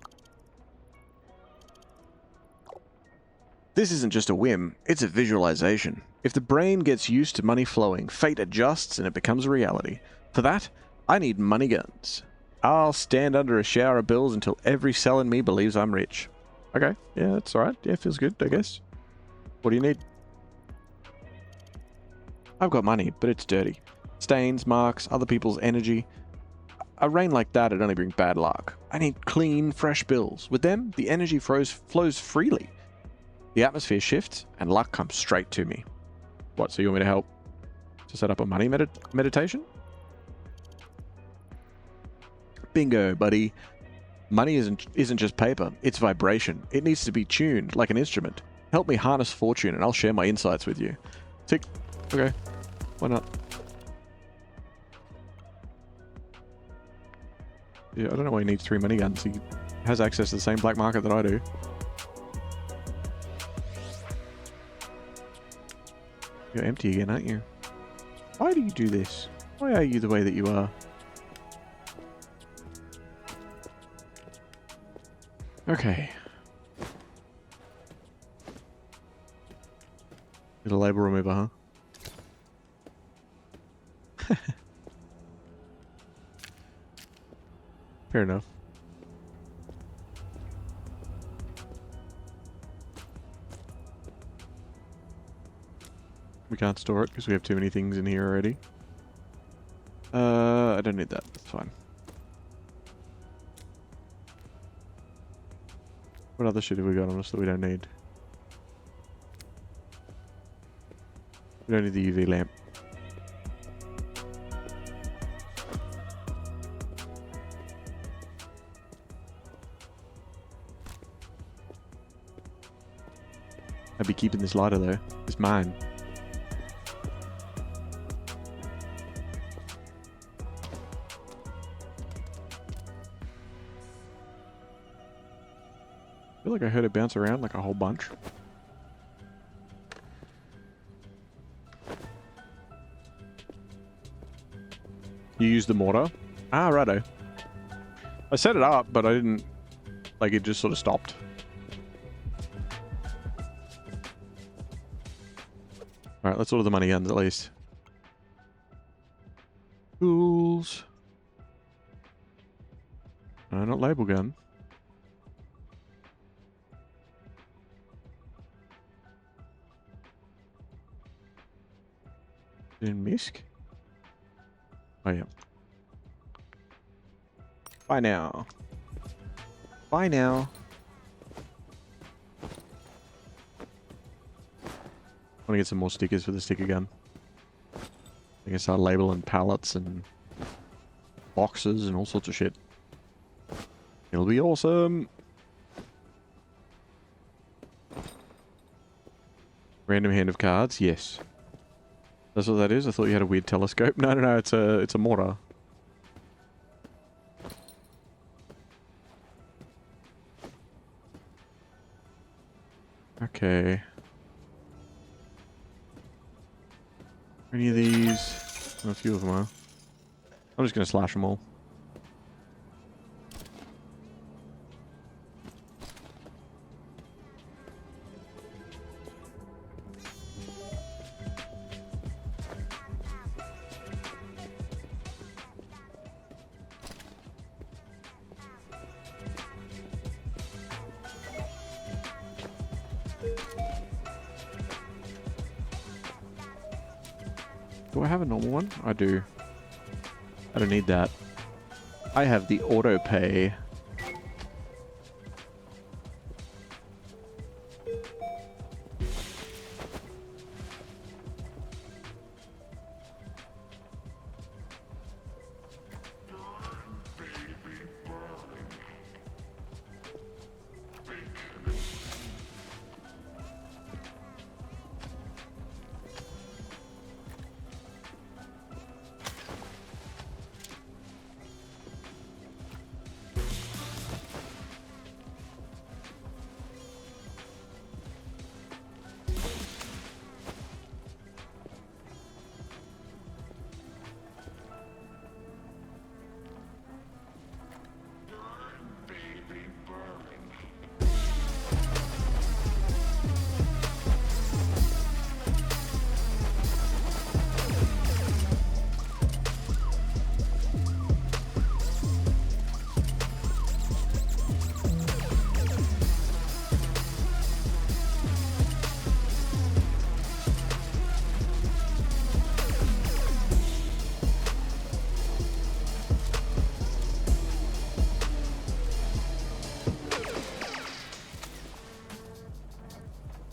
S1: This isn't just a whim, it's a visualization. If the brain gets used to money flowing, fate adjusts and it becomes a reality. For that, I need money guns. I'll stand under a shower of bills until every cell in me believes I'm rich. Okay, yeah, that's alright. Yeah, feels good, I guess. What do you need? I've got money, but it's dirty. Stains, marks, other people's energy. A rain like that would only bring bad luck. I need clean, fresh bills. With them, the energy flows freely. The atmosphere shifts, and luck comes straight to me. What, so you want me to help to set up a money meditation? Bingo, buddy. Money isn't just paper, it's vibration. It needs to be tuned like an instrument. Help me harness fortune and I'll share my insights with you. Tick. Okay. Why not? Yeah, I don't know why he needs 3 money guns. He has access to the same black market that I do. You're empty again, aren't you? Why do you do this? Why are you the way that you are? Okay. Little label remover, huh? Fair enough. We can't store it because we have too many things in here already. I don't need that. That's fine. What other shit have we got on us that we don't need? We don't need the UV lamp. I'd be keeping this lighter though. It's mine. I feel like I heard it bounce around like a whole bunch. You used the mortar? Ah, righto. I set it up, but I didn't... Like, it just sort of stopped. Alright, let's order the money guns at least. Tools. No, not label gun. In Misk? Oh, yeah. Bye now. Bye now. I want to get some more stickers for the sticker gun. I can start labeling pallets and boxes and all sorts of shit. It'll be awesome. Random hand of cards? Yes. That's what that is? I thought you had a weird telescope. No, no, no, it's a mortar. Okay. Any of these? A few of them are. I'm just going to slash them all. Do I have a normal one? I do. I don't need that. I have the auto pay.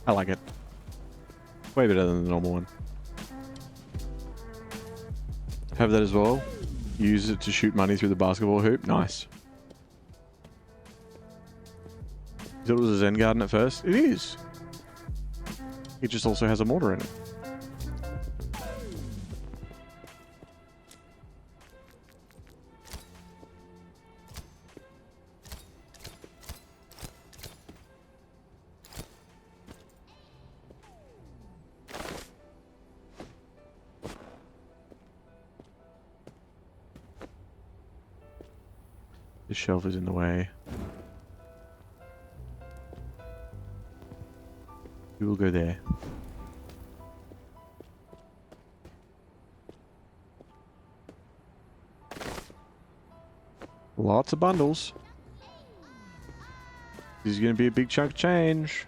S1: I like it. Way better than the normal one. Have that as well. Use it to shoot money through the basketball hoop. Nice. You thought it was a Zen garden at first? It is. It just also has a mortar in it. This shelf is in the way. We will go there. Lots of bundles. This is going to be a big chunk of change.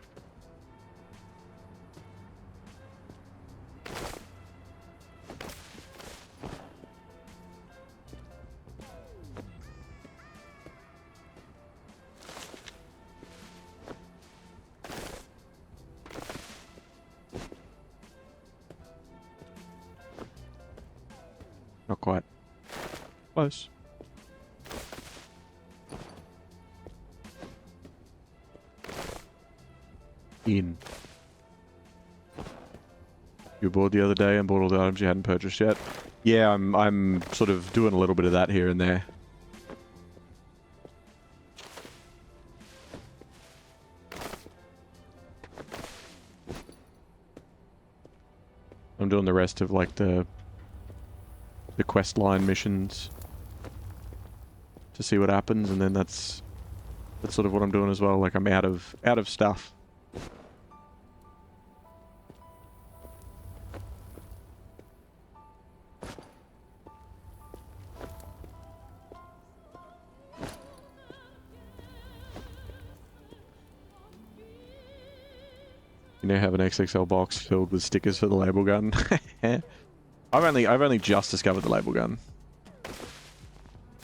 S1: Not quite. Close. In. You were bored the other day and bought all the items you hadn't purchased yet? Yeah, I'm sort of doing a little bit of that here and there. I'm doing the rest of like the quest line missions to see what happens, and then that's sort of what I'm doing as well. Like I'm out of stuff. You now have an XXL box filled with stickers for the label gun. I've only just discovered the label gun.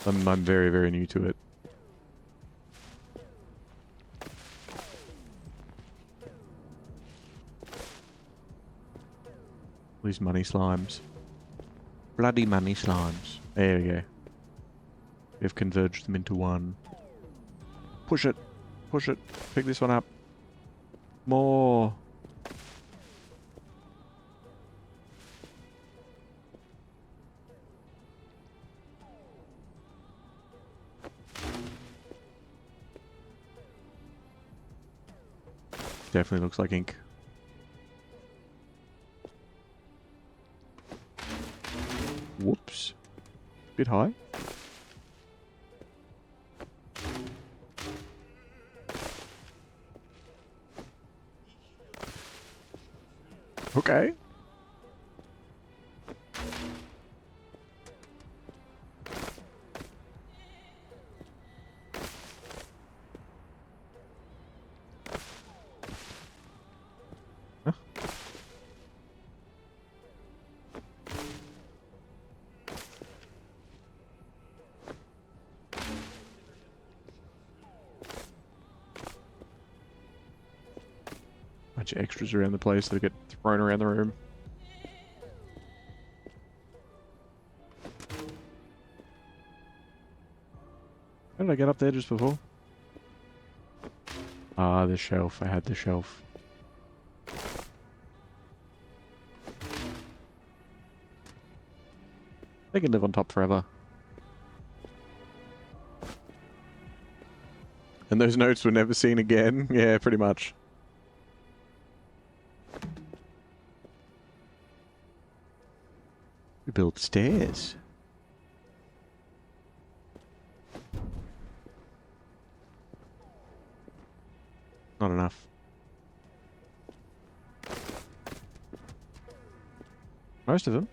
S1: I'm very, very new to it. These money slimes. Bloody money slimes. There we go. We've converged them into one. Push it. Push it. Pick this one up. More. Definitely looks like ink. Whoops. Bit high. Okay. Huh? Bunch of extras around the place that get thrown around the room. How did I get up there just before? Ah, the shelf. I had the shelf. They can live on top forever. And those notes were never seen again? Yeah, pretty much. We built stairs. Not enough. Most of them.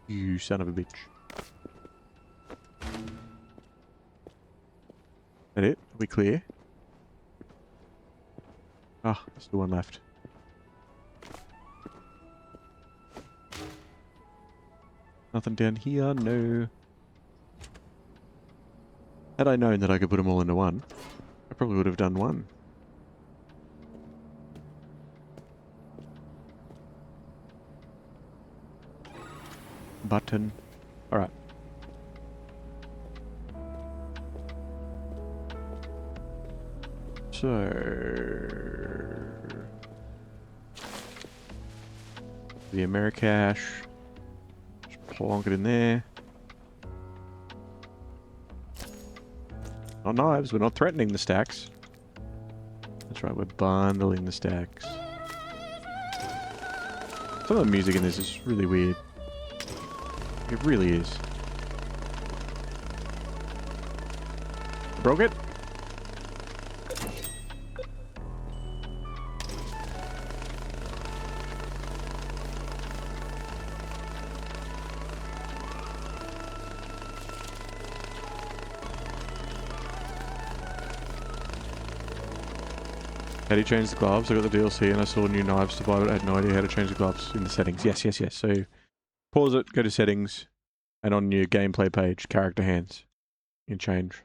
S1: You son of a bitch. That it? Are we clear? Ah, there's still one left. Nothing down here, no. Had I known that I could put them all into one, I probably would have done one. Button. Alright. So... the Americash. Just plonk it in there. Not knives, we're not threatening the stacks. That's right, we're bundling the stacks. Some of the music in this is really weird. It really is. Broke it? How do you change the gloves? I got the DLC and I saw new knives to buy, but I had no idea how to change the gloves in the settings. Yes, yes, yes. So pause it, go to settings, and on your gameplay page, character hands, you can change.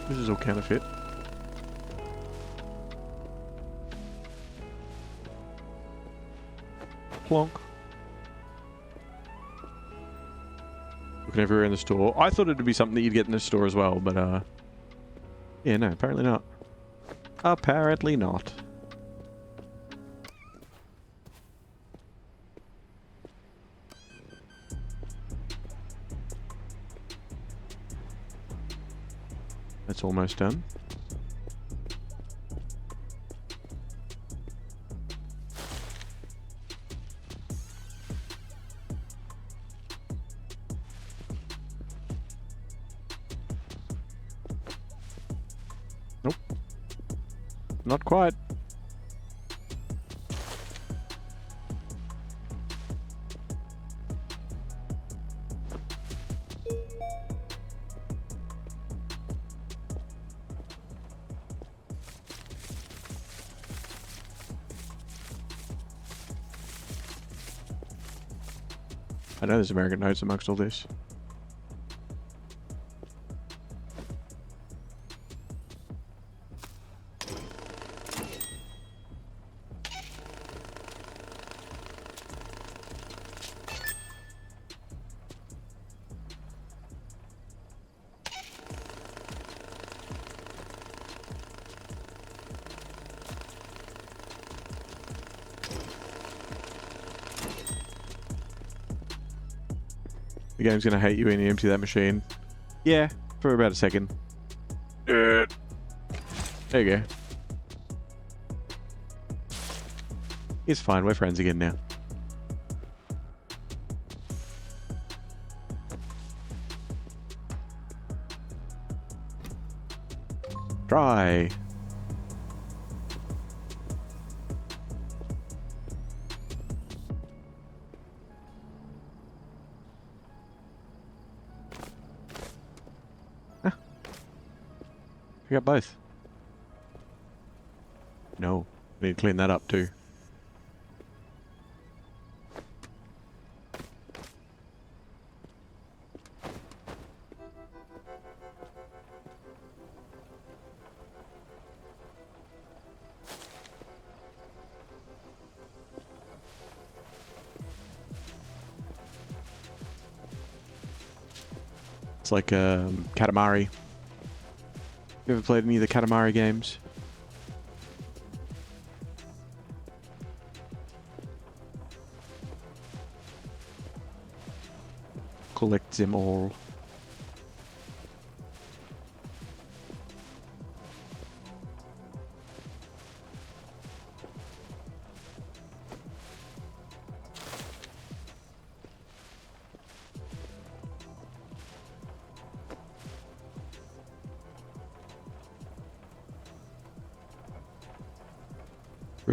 S1: This is all counterfeit. Plonk. Looking everywhere in the store. I thought it'd be something that you'd get in the store as well, but yeah, no, apparently not. Apparently not. That's almost done. Nope. Not quite. I know there's American notes amongst all this. The game's gonna hate you when you empty that machine. Yeah, for about a second. There you go. It's fine, we're friends again now. Try. We got both. No, we need to clean that up too. It's like Katamari. You ever played any of the Katamari games? Collect them all.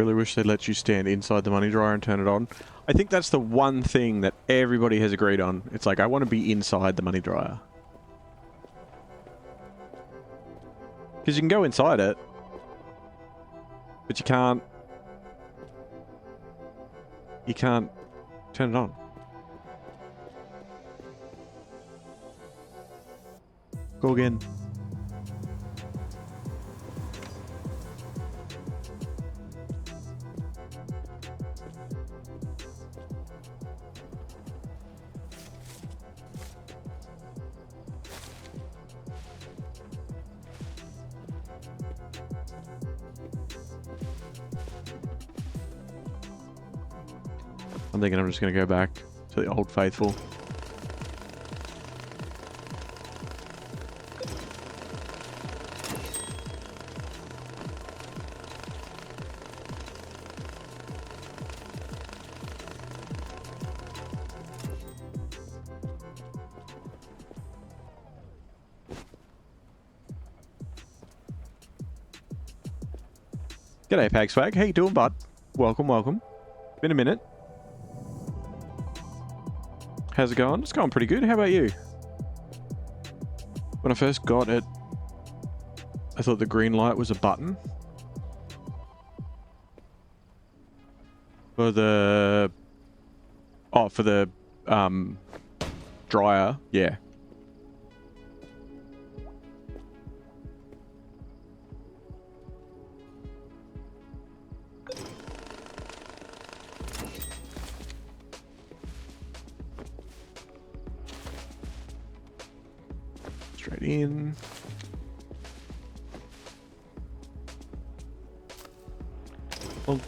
S1: Really wish they'd let you stand inside the money dryer and turn it on. I think that's the one thing that everybody has agreed on. It's like, I want to be inside the money dryer. Because you can go inside it, but you can't turn it on. Go again. I'm thinking I'm just going to go back to the old faithful. G'day, Pagswag. How you doing, bud? Welcome, welcome. Been a minute. How's it going? It's going pretty good. How about you? When I first got it, I thought the green light was a button. For the... Oh, for the, dryer. Yeah. Straight in. Bonk.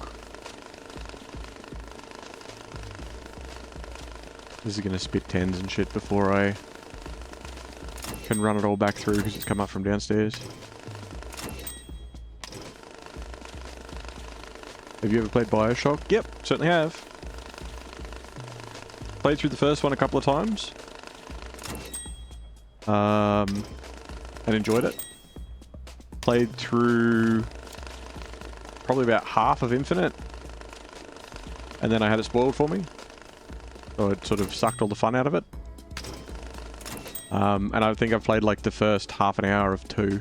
S1: This is going to spit 10s and shit before I can run it all back through because it's come up from downstairs. Have you ever played Bioshock? Yep, certainly have. Played through the first one a couple of times. And enjoyed it. Played through probably about half of Infinite. And then I had it spoiled for me. So it sort of sucked all the fun out of it. And I think I've played like the first half an hour of 2.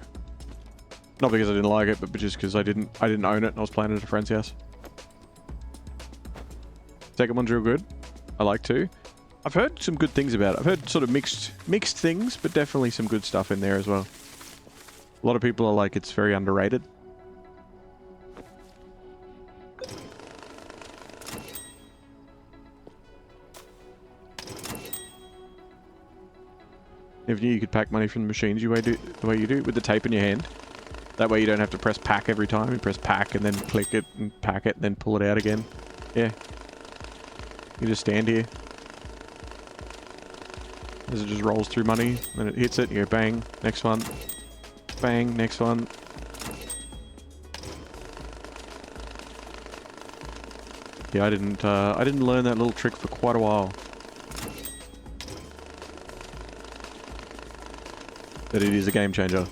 S1: Not because I didn't like it, but just because I didn't own it and I was playing it at a friend's house. Second one's real good. I like 2. I've heard some good things about it. I've heard sort of mixed things, but definitely some good stuff in there as well. A lot of people are like, it's very underrated. Never knew you could pack money from the machines the way you do with the tape in your hand. That way you don't have to press pack every time. You press pack and then click it and pack it and then pull it out again. Yeah. You just stand here. As it just rolls through money, then it hits it, you go bang, next one, bang, next one. Yeah, I didn't learn that little trick for quite a while. But it is a game changer.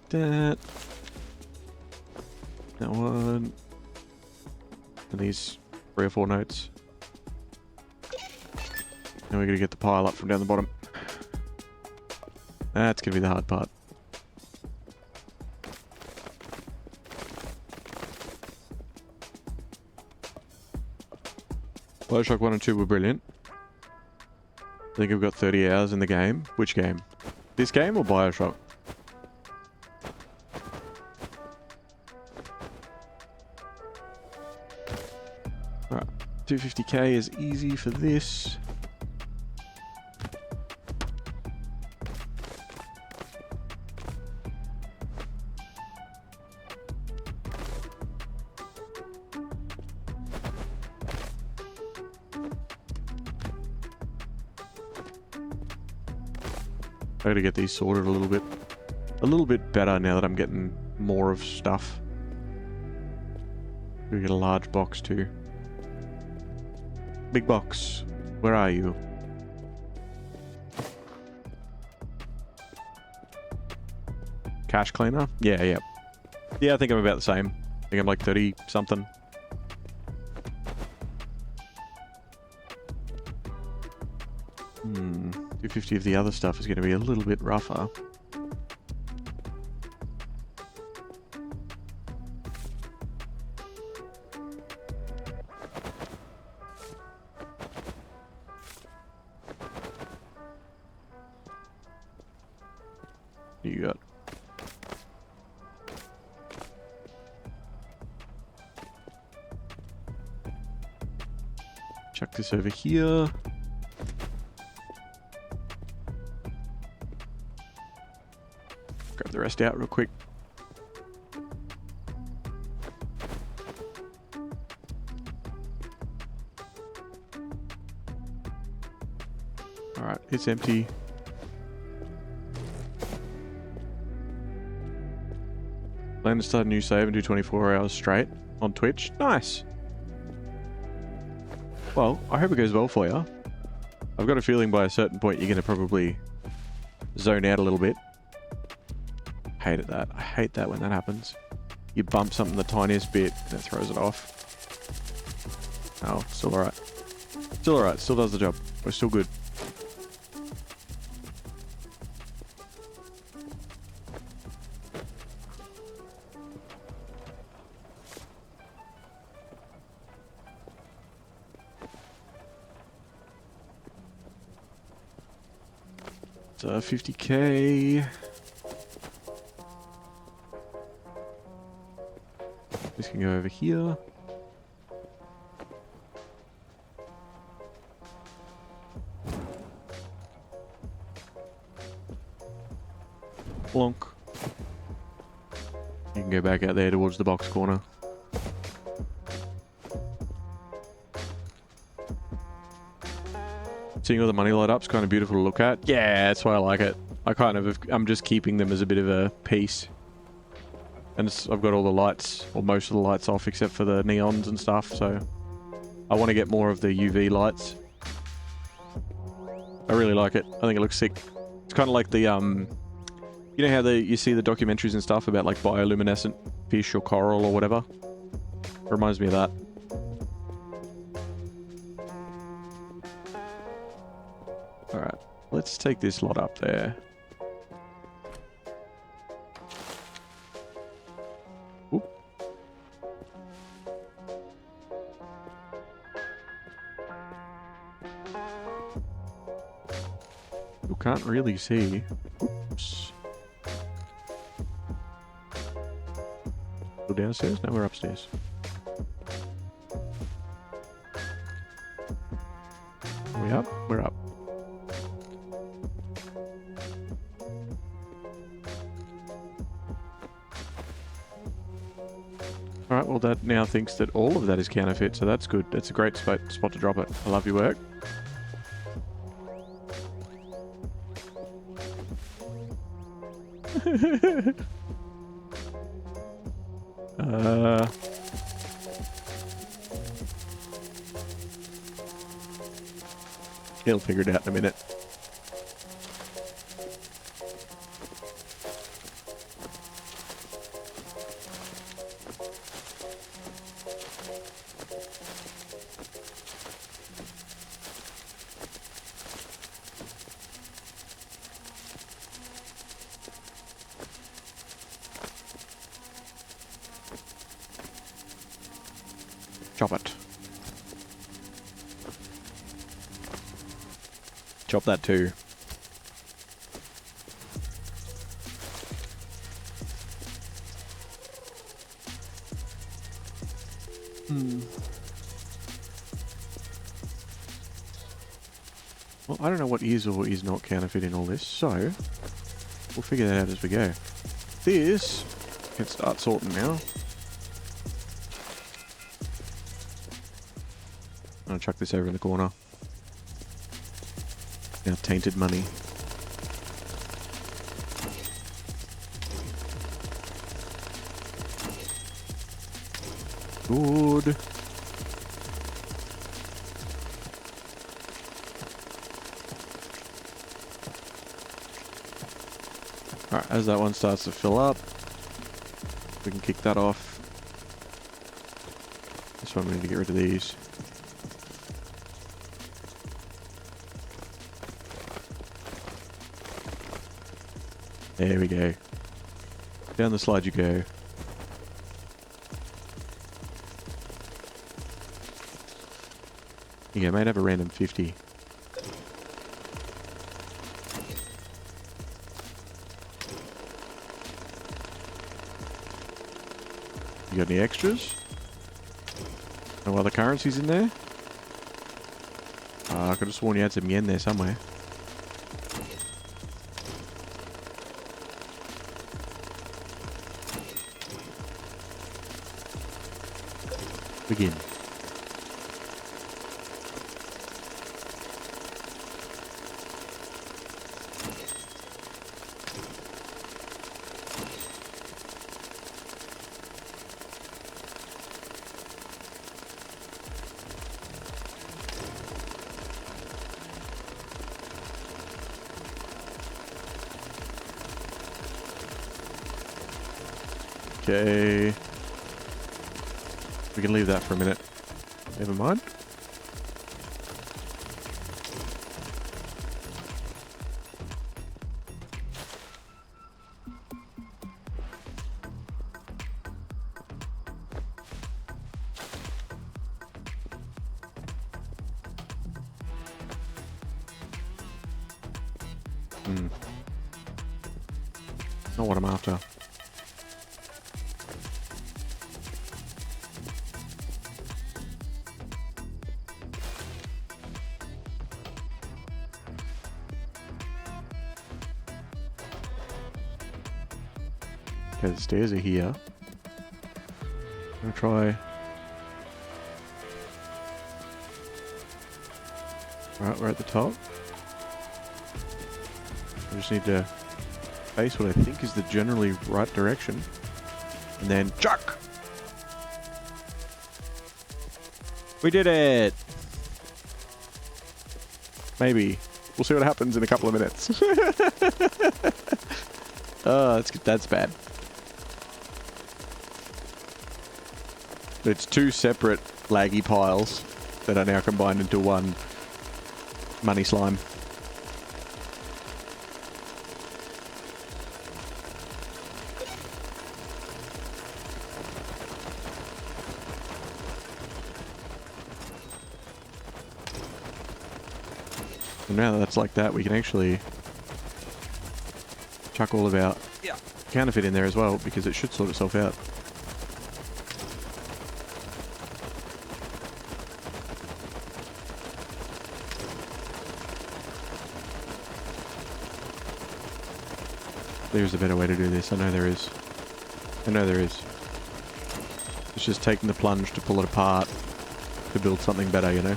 S1: Take that. That one. And these 3 or 4 notes. Now we're going to get the pile up from down the bottom. That's going to be the hard part. Bioshock 1 and 2 were brilliant. I think I've got 30 hours in the game. Which game? This game or Bioshock? Alright, 250k is easy for this. I gotta get these sorted a little bit better now that I'm getting more of stuff. We get a large box too. Big box, where are you? cash cleaner. Yeah, yeah. Yeah, I think I'm about the same. I think I'm like 30 something. Hmm. 250 of the other stuff is going to be a little bit rougher. What you got? Chuck this over here. Grab the rest out real quick. Alright, it's empty. Plan to start a new save and do 24 hours straight on Twitch. Nice. Well, I hope it goes well for you. I've got a feeling by a certain point you're going to probably zone out a little bit. Hated that. I hate that when that happens. You bump something the tiniest bit and it throws it off. Oh, still alright. Still alright. Still does the job. We're still good. It's 50k. This can go over here. Plonk. You can go back out there towards the box corner. Seeing all the money light up is kind of beautiful to look at. Yeah, that's why I like it. I'm just keeping them as a bit of a piece. And I've got all the lights, or most of the lights off except for the neons and stuff, so I want to get more of the UV lights. I really like it. I think it looks sick. It's kind of like the, you know how you see the documentaries and stuff about like bioluminescent fish or coral or whatever? It reminds me of that. Alright, let's take this lot up there. Oop. You can't really see. Oops. Go downstairs? No, we're upstairs. Are we up? We're up. Alright, well that now thinks that all of that is counterfeit, so that's good. That's a great spot to drop it. I love your work. He'll figure it out in a minute. Chop it. Chop that too. Well, I don't know what is or is not counterfeit in all this, so we'll figure that out as we go. This can start sorting now. I'm gonna chuck this over in the corner. Now tainted money. Good. Alright, as that one starts to fill up, we can kick that off. This one we need to get rid of these. There we go. Down the slide you go. Yeah, mate, have a random 50. You got any extras? No other currencies in there? I could have sworn you had some yen there somewhere. Begin. Okay. We can leave that for a minute. Never mind. Not what I'm after. Okay, the stairs are here. I'm gonna try. Alright, we're at the top. I just need to face what I think is the generally right direction. And then chuck! We did it! Maybe. We'll see what happens in a couple of minutes. Oh, that's bad. It's two separate laggy piles that are now combined into one money slime. And now that that's like that, we can actually chuck all of our counterfeit in there as well, because it should sort itself out. There's a better way to do this. I know there is. I know there is. It's just taking the plunge to pull it apart to build something better, you know?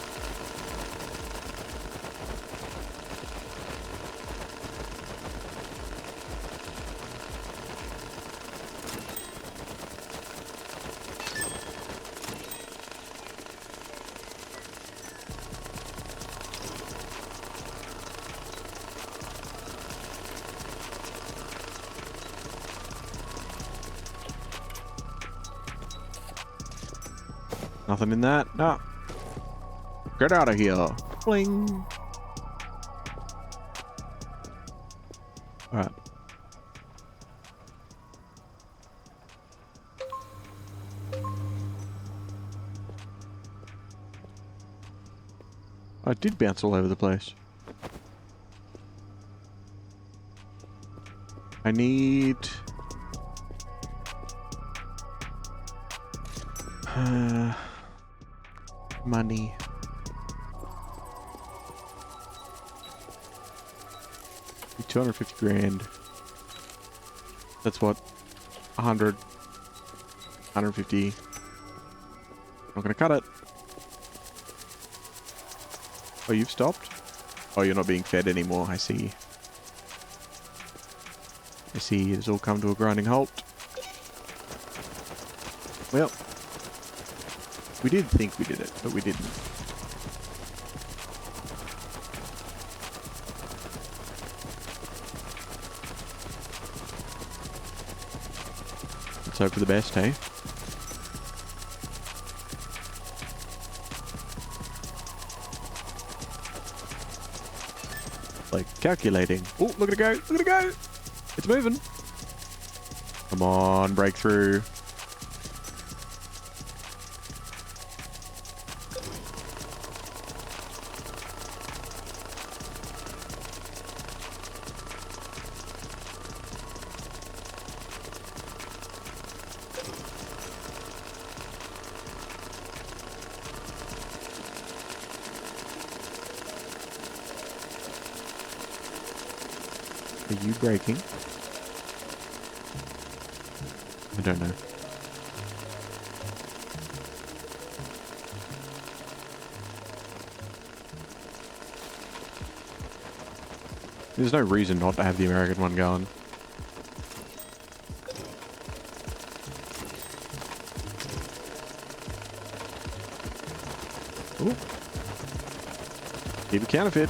S1: Nothing in that? No. Get out of here. Bling. Alright. I did bounce all over the place. I need... money. $250 grand. That's what? 100. 150. Not gonna cut it. Oh, you've stopped? Oh, you're not being fed anymore. I see. I see. It's all come to a grinding halt. Well, we did think we did it, but we didn't. Let's hope for the best, hey? Like, calculating. Oh, look at it go! Look at it go! It's moving! Come on, breakthrough. Are you breaking? I don't know. There's no reason not to have the American one going. Ooh. Keep it counterfeit.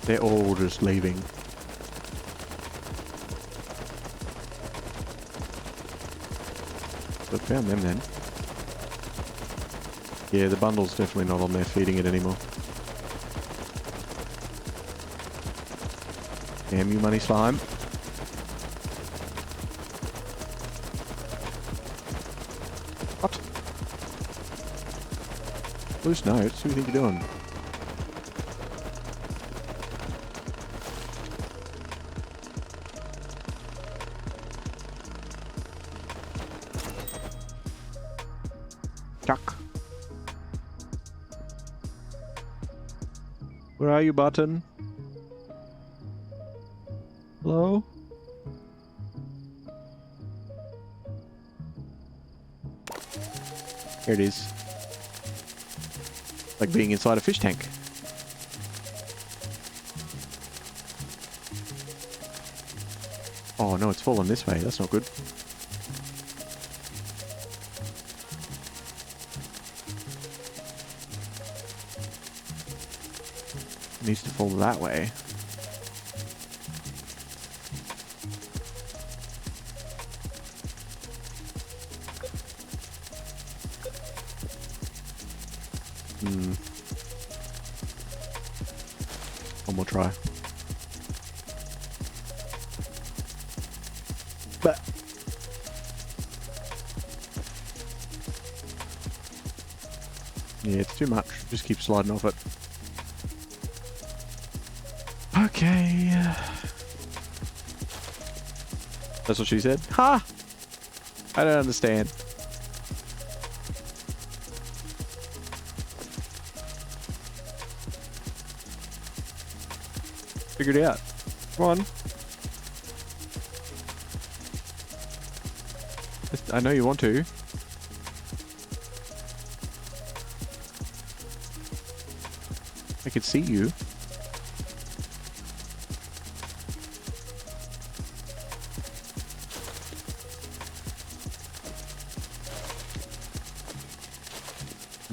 S1: They're all just leaving. So found them then. Yeah, the bundle's definitely not on there feeding it anymore. Damn you, money slime. What? Loose notes? What do you think you're doing? Chuck. Where are you, button? Hello? Here it is. Like being inside a fish tank. Oh no, it's fallen this way. That's not good. It needs to fall that way. One more try. But yeah, it's too much. Just keep sliding off it. Okay. That's what she said? Ha! I don't understand. Figure it out. Come on. I know you want to. I can see you.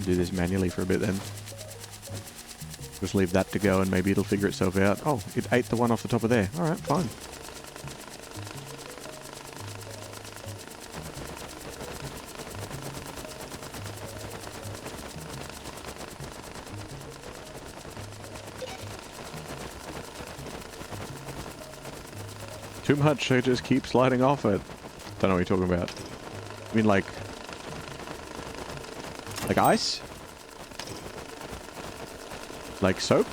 S1: Do this manually for a bit then. Just leave that to go and maybe it'll figure itself out. Oh, it ate the one off the top of there. Alright, fine. Too much, I just keep sliding off it. Don't know what you're talking about. I mean like ice? Like soap?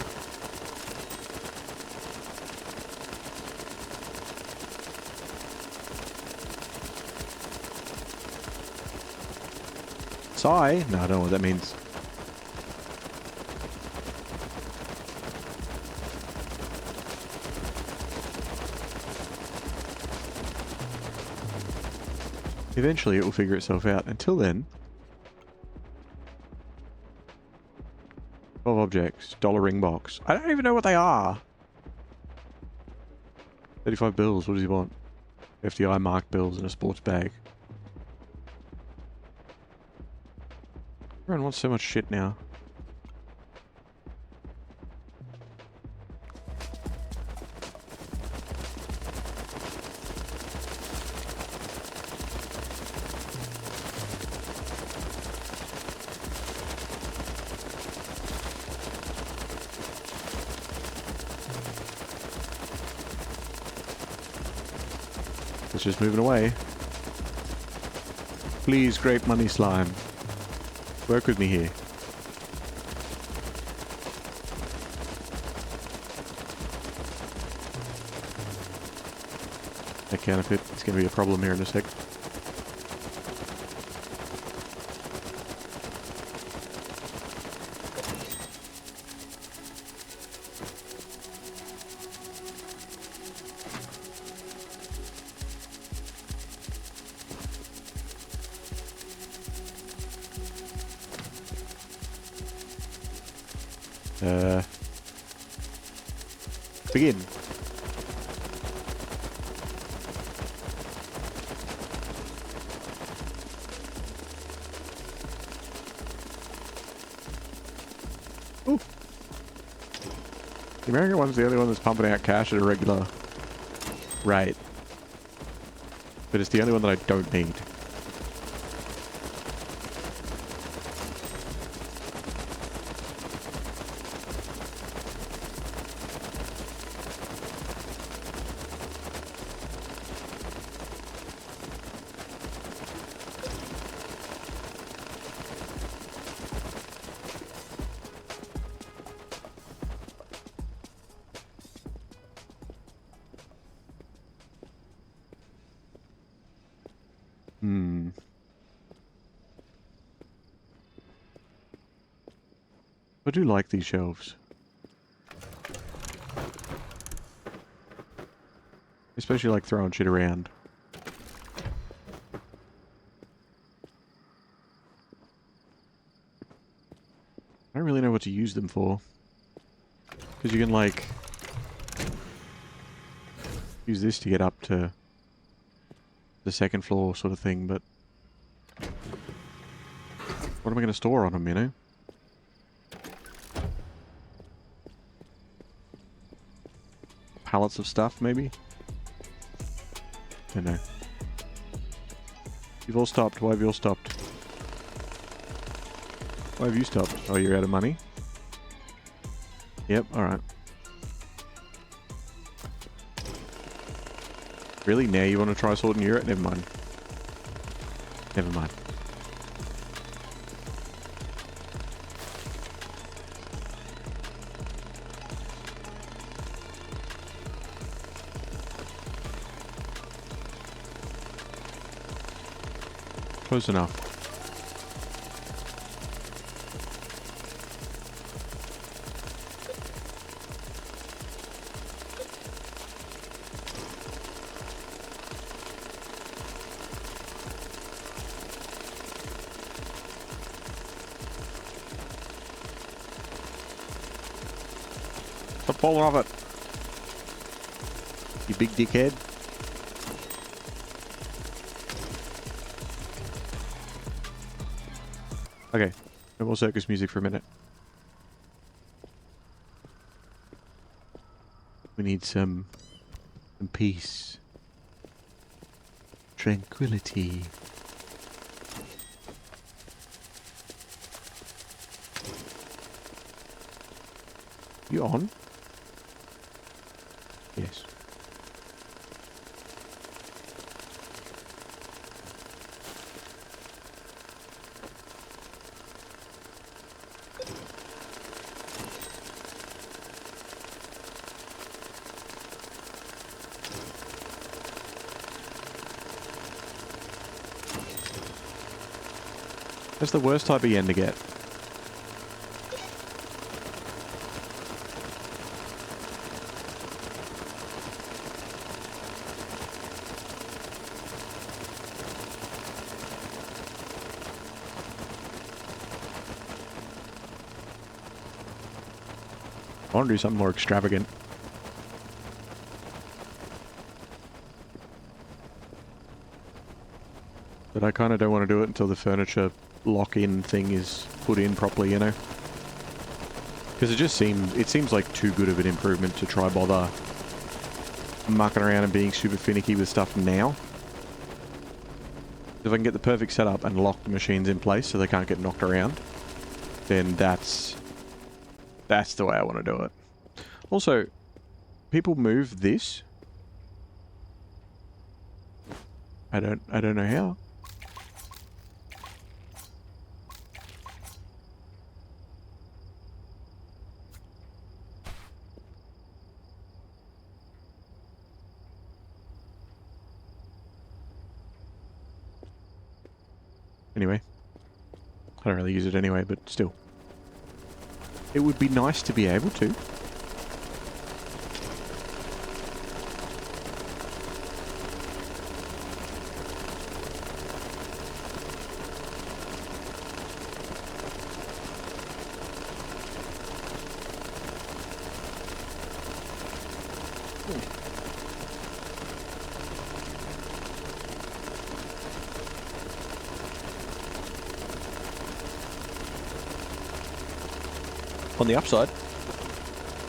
S1: Sigh? No, I don't know what that means. Eventually it will figure itself out. Until then... 12 objects. Dollar ring box. I don't even know what they are. 35 bills. What does he want? FDI marked bills in a sports bag. Everyone wants so much shit now. It's just moving away. Please, great money slime. Work with me here. That counterfeit, it's going to be a problem here in a sec. Begin. Ooh. The American one's the only one that's pumping out cash at a regular rate. But it's the only one that I don't need. I do like these shelves. Especially like throwing shit around. I don't really know what to use them for. Because you can like use this to get up to the second floor sort of thing, but what am I going to store on them, you know? Pallets of stuff, maybe? I don't know. You've all stopped. Why have you all stopped? Why have you stopped? Oh, you're out of money? Yep, alright. Really? Now you want to try sorting your... Never mind. Never mind. Close enough. Stop falling off it. You big dickhead. Okay, no more circus music for a minute. We need some peace. Tranquility. You on? Yes. That's the worst type of yen to get. I want to do something more extravagant. But I kind of don't want to do it until the furniture lock-in thing is put in properly, you know? Because it seems like too good of an improvement to try bother mucking around and being super finicky with stuff now. If I can get the perfect setup and lock the machines in place so they can't get knocked around, then that's the way I want to do it. Also, people move this. I don't know how. Anyway. I don't really use it anyway, but still. It would be nice to be able to. On the upside,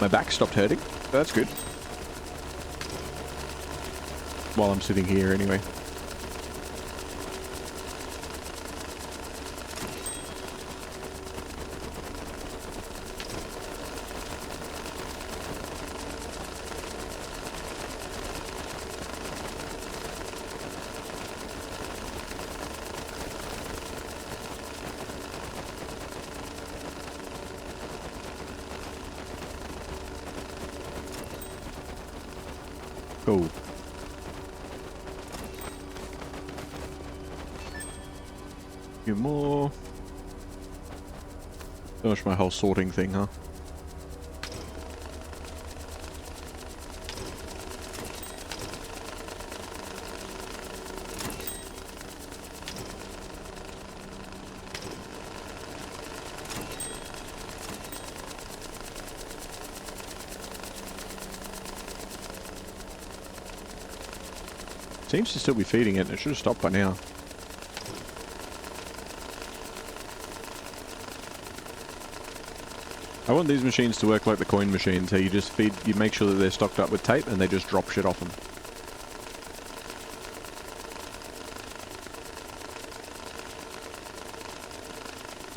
S1: my back stopped hurting, so that's good. While I'm sitting here anyway. Cool. Few more. Finish my whole sorting thing, huh? Seems to still be feeding it. It should have stopped by now. I want these machines to work like the coin machines, how you just feed, you make sure that they're stocked up with tape and they just drop shit off them.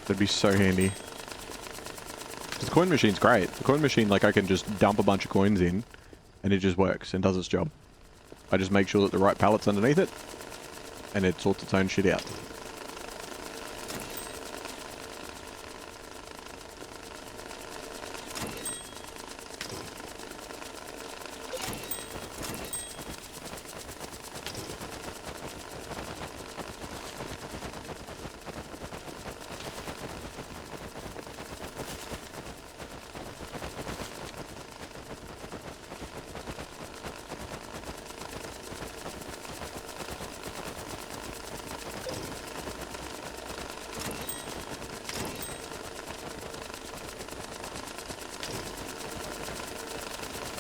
S1: That'd be so handy. 'Cause the coin machine's great. The coin machine, like, I can just dump a bunch of coins in and it just works and does its job. I just make sure that the right pallet's underneath it, and it sorts its own shit out.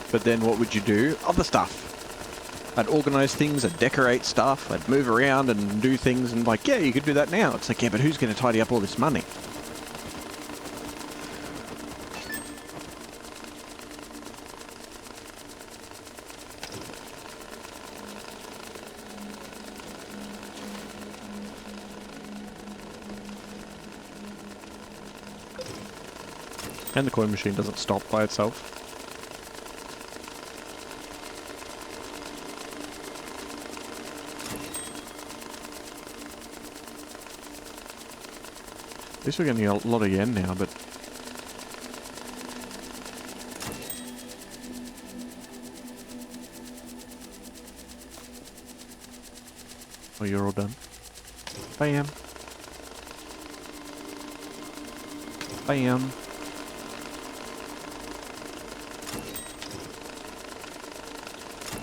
S1: But then what would you do? Other stuff. I'd organize things, I'd decorate stuff, I'd move around and do things, and like, yeah, you could do that now. It's like, yeah, but who's going to tidy up all this money? And the coin machine doesn't stop by itself. At least we're getting a lot of yen now, but... Oh, you're all done. Bam. Bam.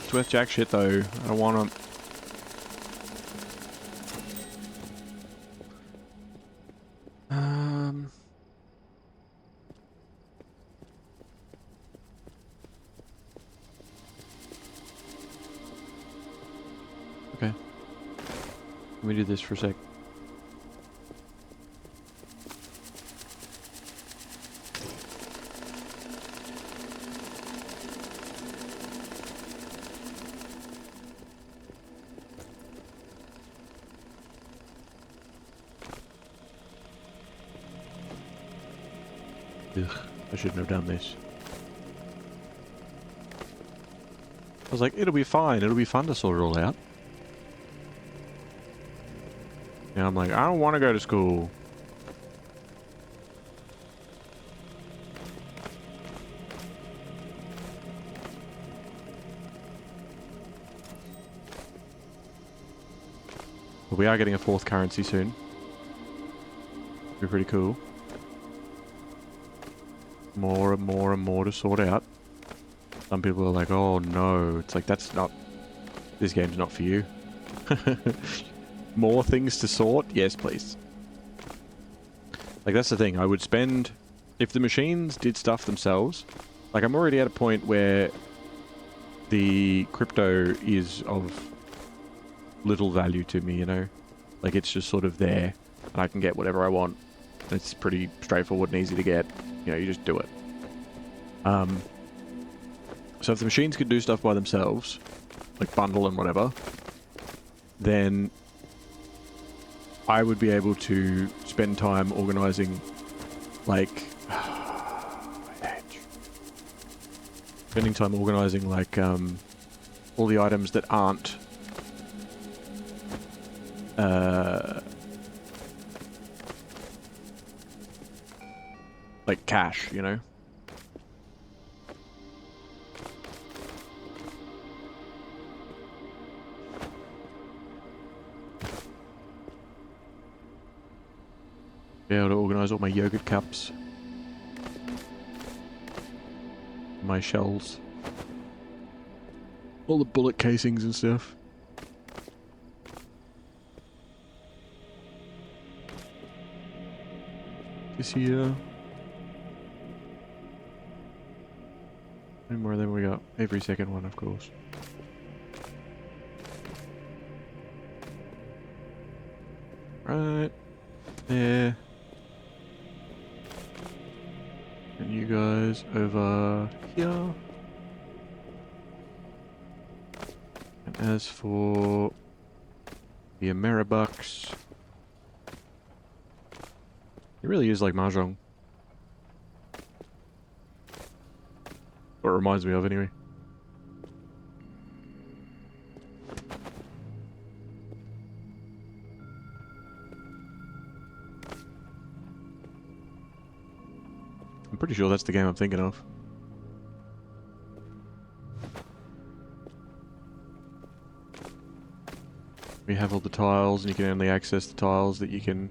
S1: It's worth jack shit though. I don't want to... Okay. Let me do this for a sec. Ugh, I shouldn't have done this. I was like, it'll be fine, it'll be fun to sort it all out. Now I'm like, I don't want to go to school. But we are getting a 4th currency soon. Be pretty cool. More and more and more to sort out. Some people are like, oh no. It's like, that's not... This game's not for you. More things to sort? Yes, please. Like, that's the thing. I would spend... If the machines did stuff themselves... Like, I'm already at a point where the crypto is of little value to me, you know? Like, it's just sort of there, and I can get whatever I want. It's pretty straightforward and easy to get. You know, you just do it. So if the machines could do stuff by themselves, like bundle and whatever, then I would be able to spend time organizing, like... spending time organizing, like, all the items that aren't... like cash, you know? Be able to organize all my yogurt cups. My shells. All the bullet casings and stuff. This here. How many more than we got? Every second one, of course. Right. There. And you guys over here. And as for the Ameribucks, it really is like Mahjong. What it reminds me of, anyway. I'm pretty sure that's the game I'm thinking of. We have all the tiles, and you can only access the tiles that you can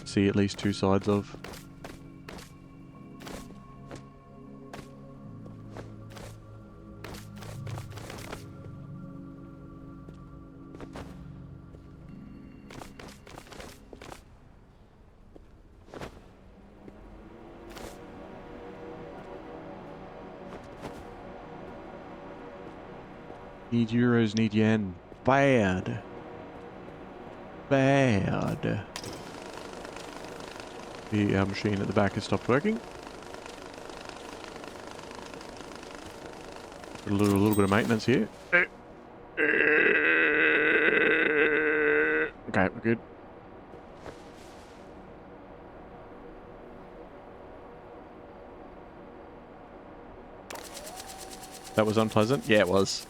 S1: see at least 2 sides of. Need euros, need yen. Bad. Bad. The machine at the back has stopped working. A little bit of maintenance here. Okay, we're good. That was unpleasant? Yeah, it was.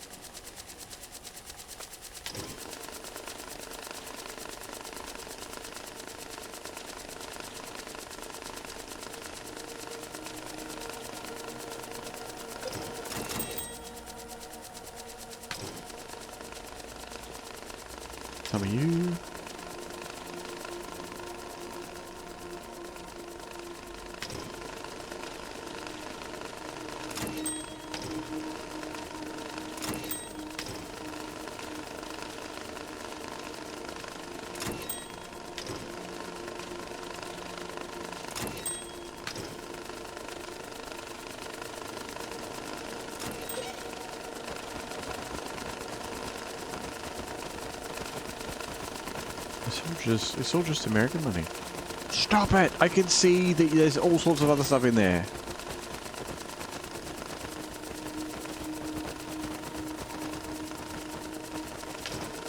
S1: Some of you. It's all just American money. Stop it! I can see that there's all sorts of other stuff in there.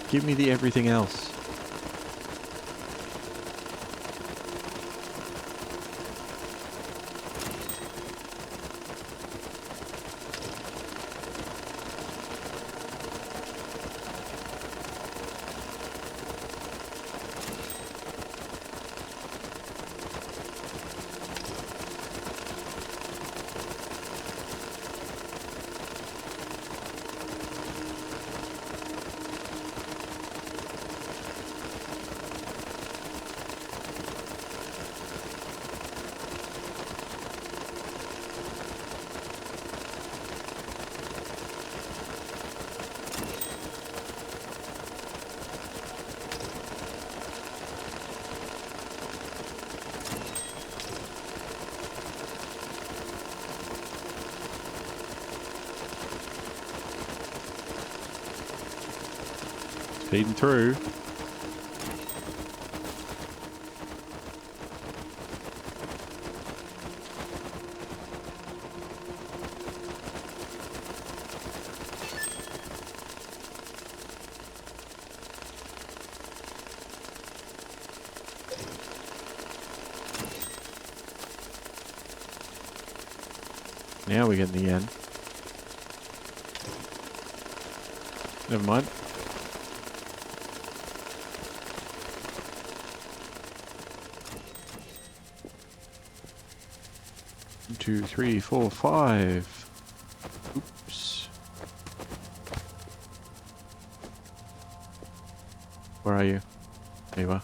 S1: Give me the everything else. Feeding through. Now we're getting the yen. Never mind. One, 2, 3, 4, 5. Oops. Where are you? There you are.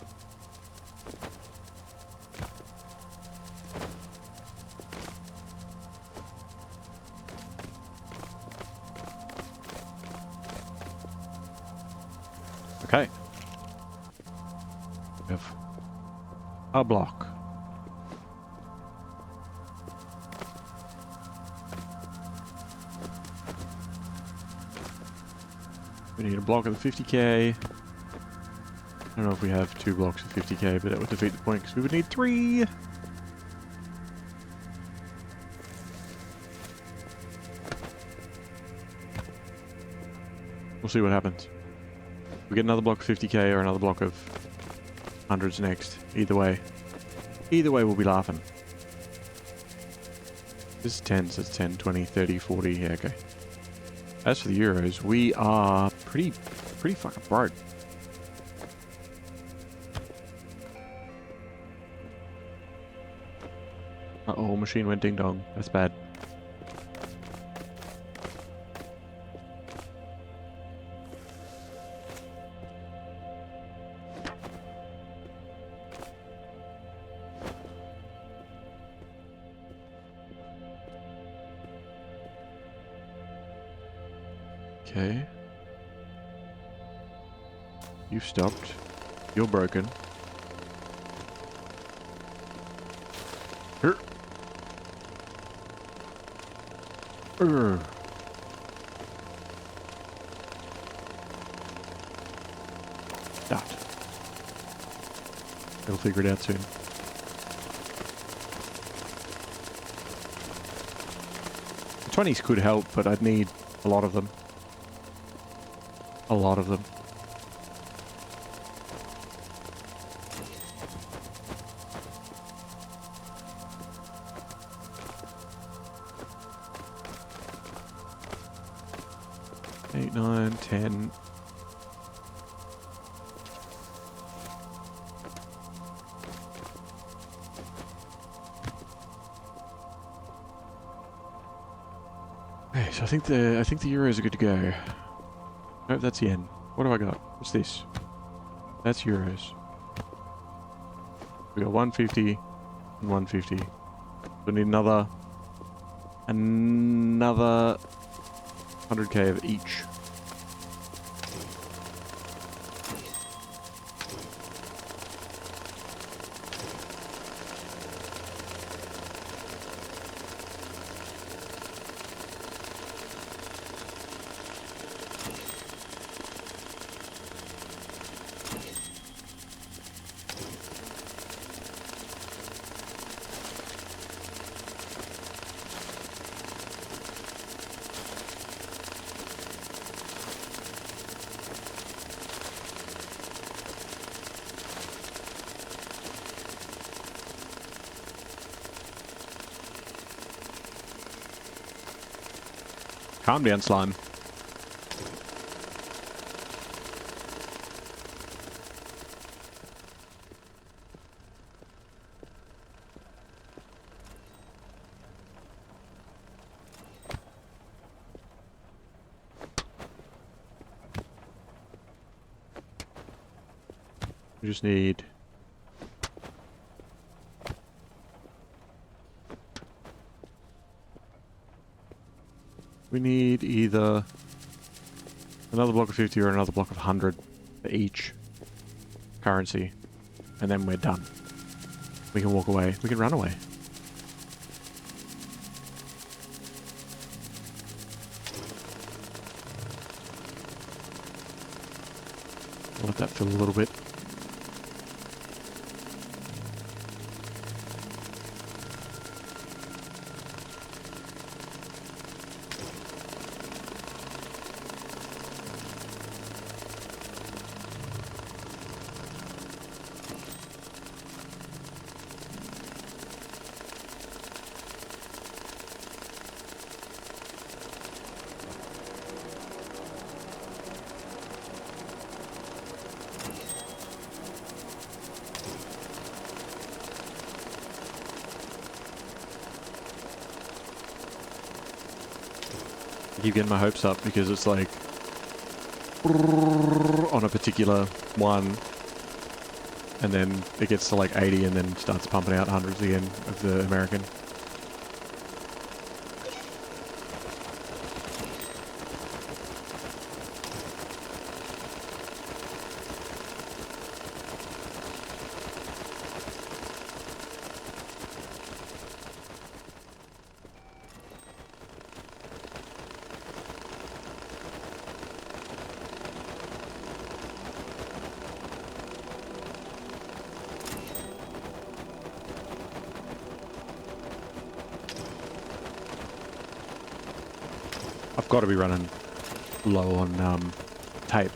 S1: Okay. We have a block. We need a block of the 50k. I don't know if we have 2 blocks of 50k, but that would defeat the point because we would need 3. We'll see what happens. We get another block of 50k or another block of hundreds next. Either way. Either way, we'll be laughing. This is 10, so it's 10, 20, 30, 40. Yeah, okay. As for the euros, we are pretty fucking broke. Uh-oh, machine went ding-dong. That's bad. Okay. You've stopped. You're broken. Here. Stop. They'll figure it out soon. The 20s could help, but I'd need a lot of them. A lot of them. Eight, 9, 10. Okay, so I think the euros are good to go. Nope, that's yen. What have I got? What's this? That's euros. We got 150 and 150. We need another 100k of each. Calm down, slime. We just need... We need either another block of 50 or another block of 100 for each currency, and then we're done. We can walk away. We can run away. Let that fill a little bit. I keep getting my hopes up because it's like on a particular one, and then it gets to like 80 and then starts pumping out hundreds again of the American. I've got to be running low on tape.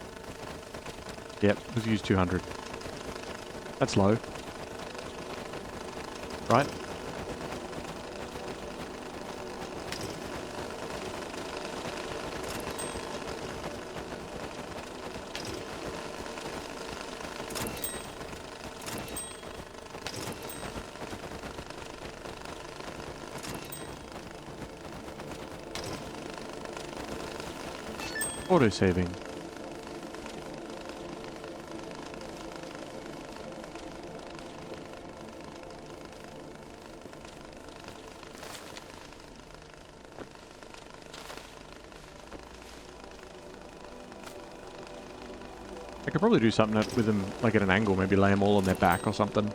S1: Yep, let's use 200. That's low. Right? Auto-saving. I could probably do something with them, like at an angle, maybe lay them all on their back or something.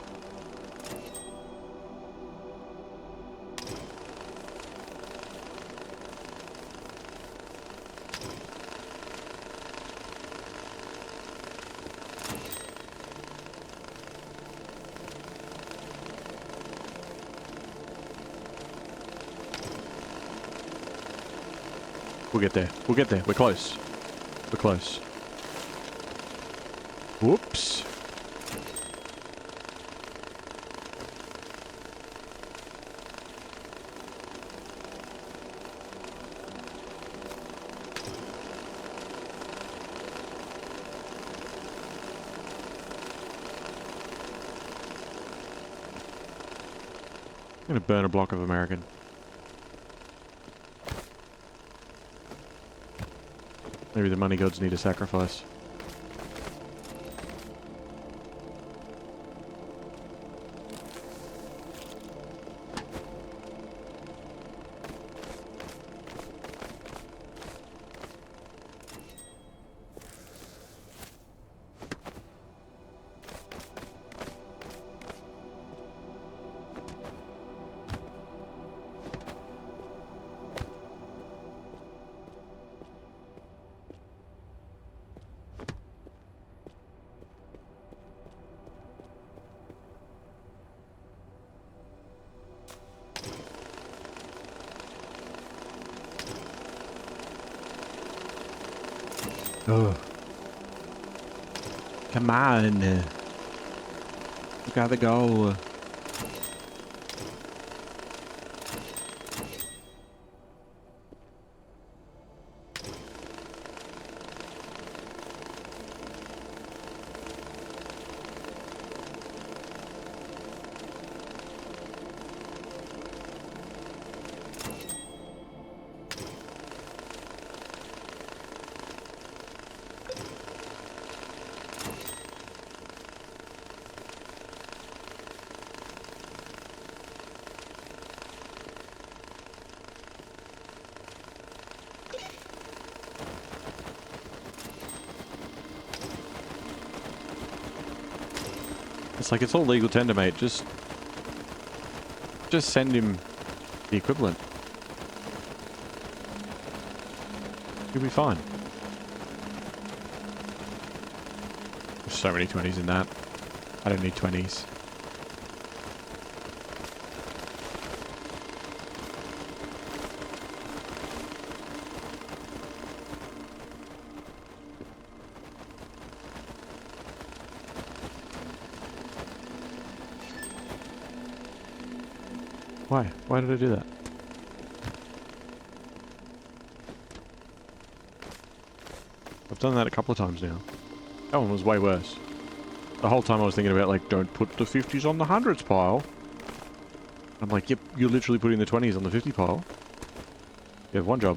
S1: We'll get there. We'll get there. We're close. We're close. Whoops. I'm gonna burn a block of American. Maybe the money gods need a sacrifice. Oh. Come on. We gotta go. It's like, it's all legal tender, mate. Just send him the equivalent. He'll be fine. so many 20s in that. I don't need 20s. Why? Why did I do that? I've done that a couple of times now. That one was way worse. The whole time I was thinking about, like, don't put the 50s on the 100s pile. I'm like, yep, you're literally putting the 20s on the 50 pile. You have one job.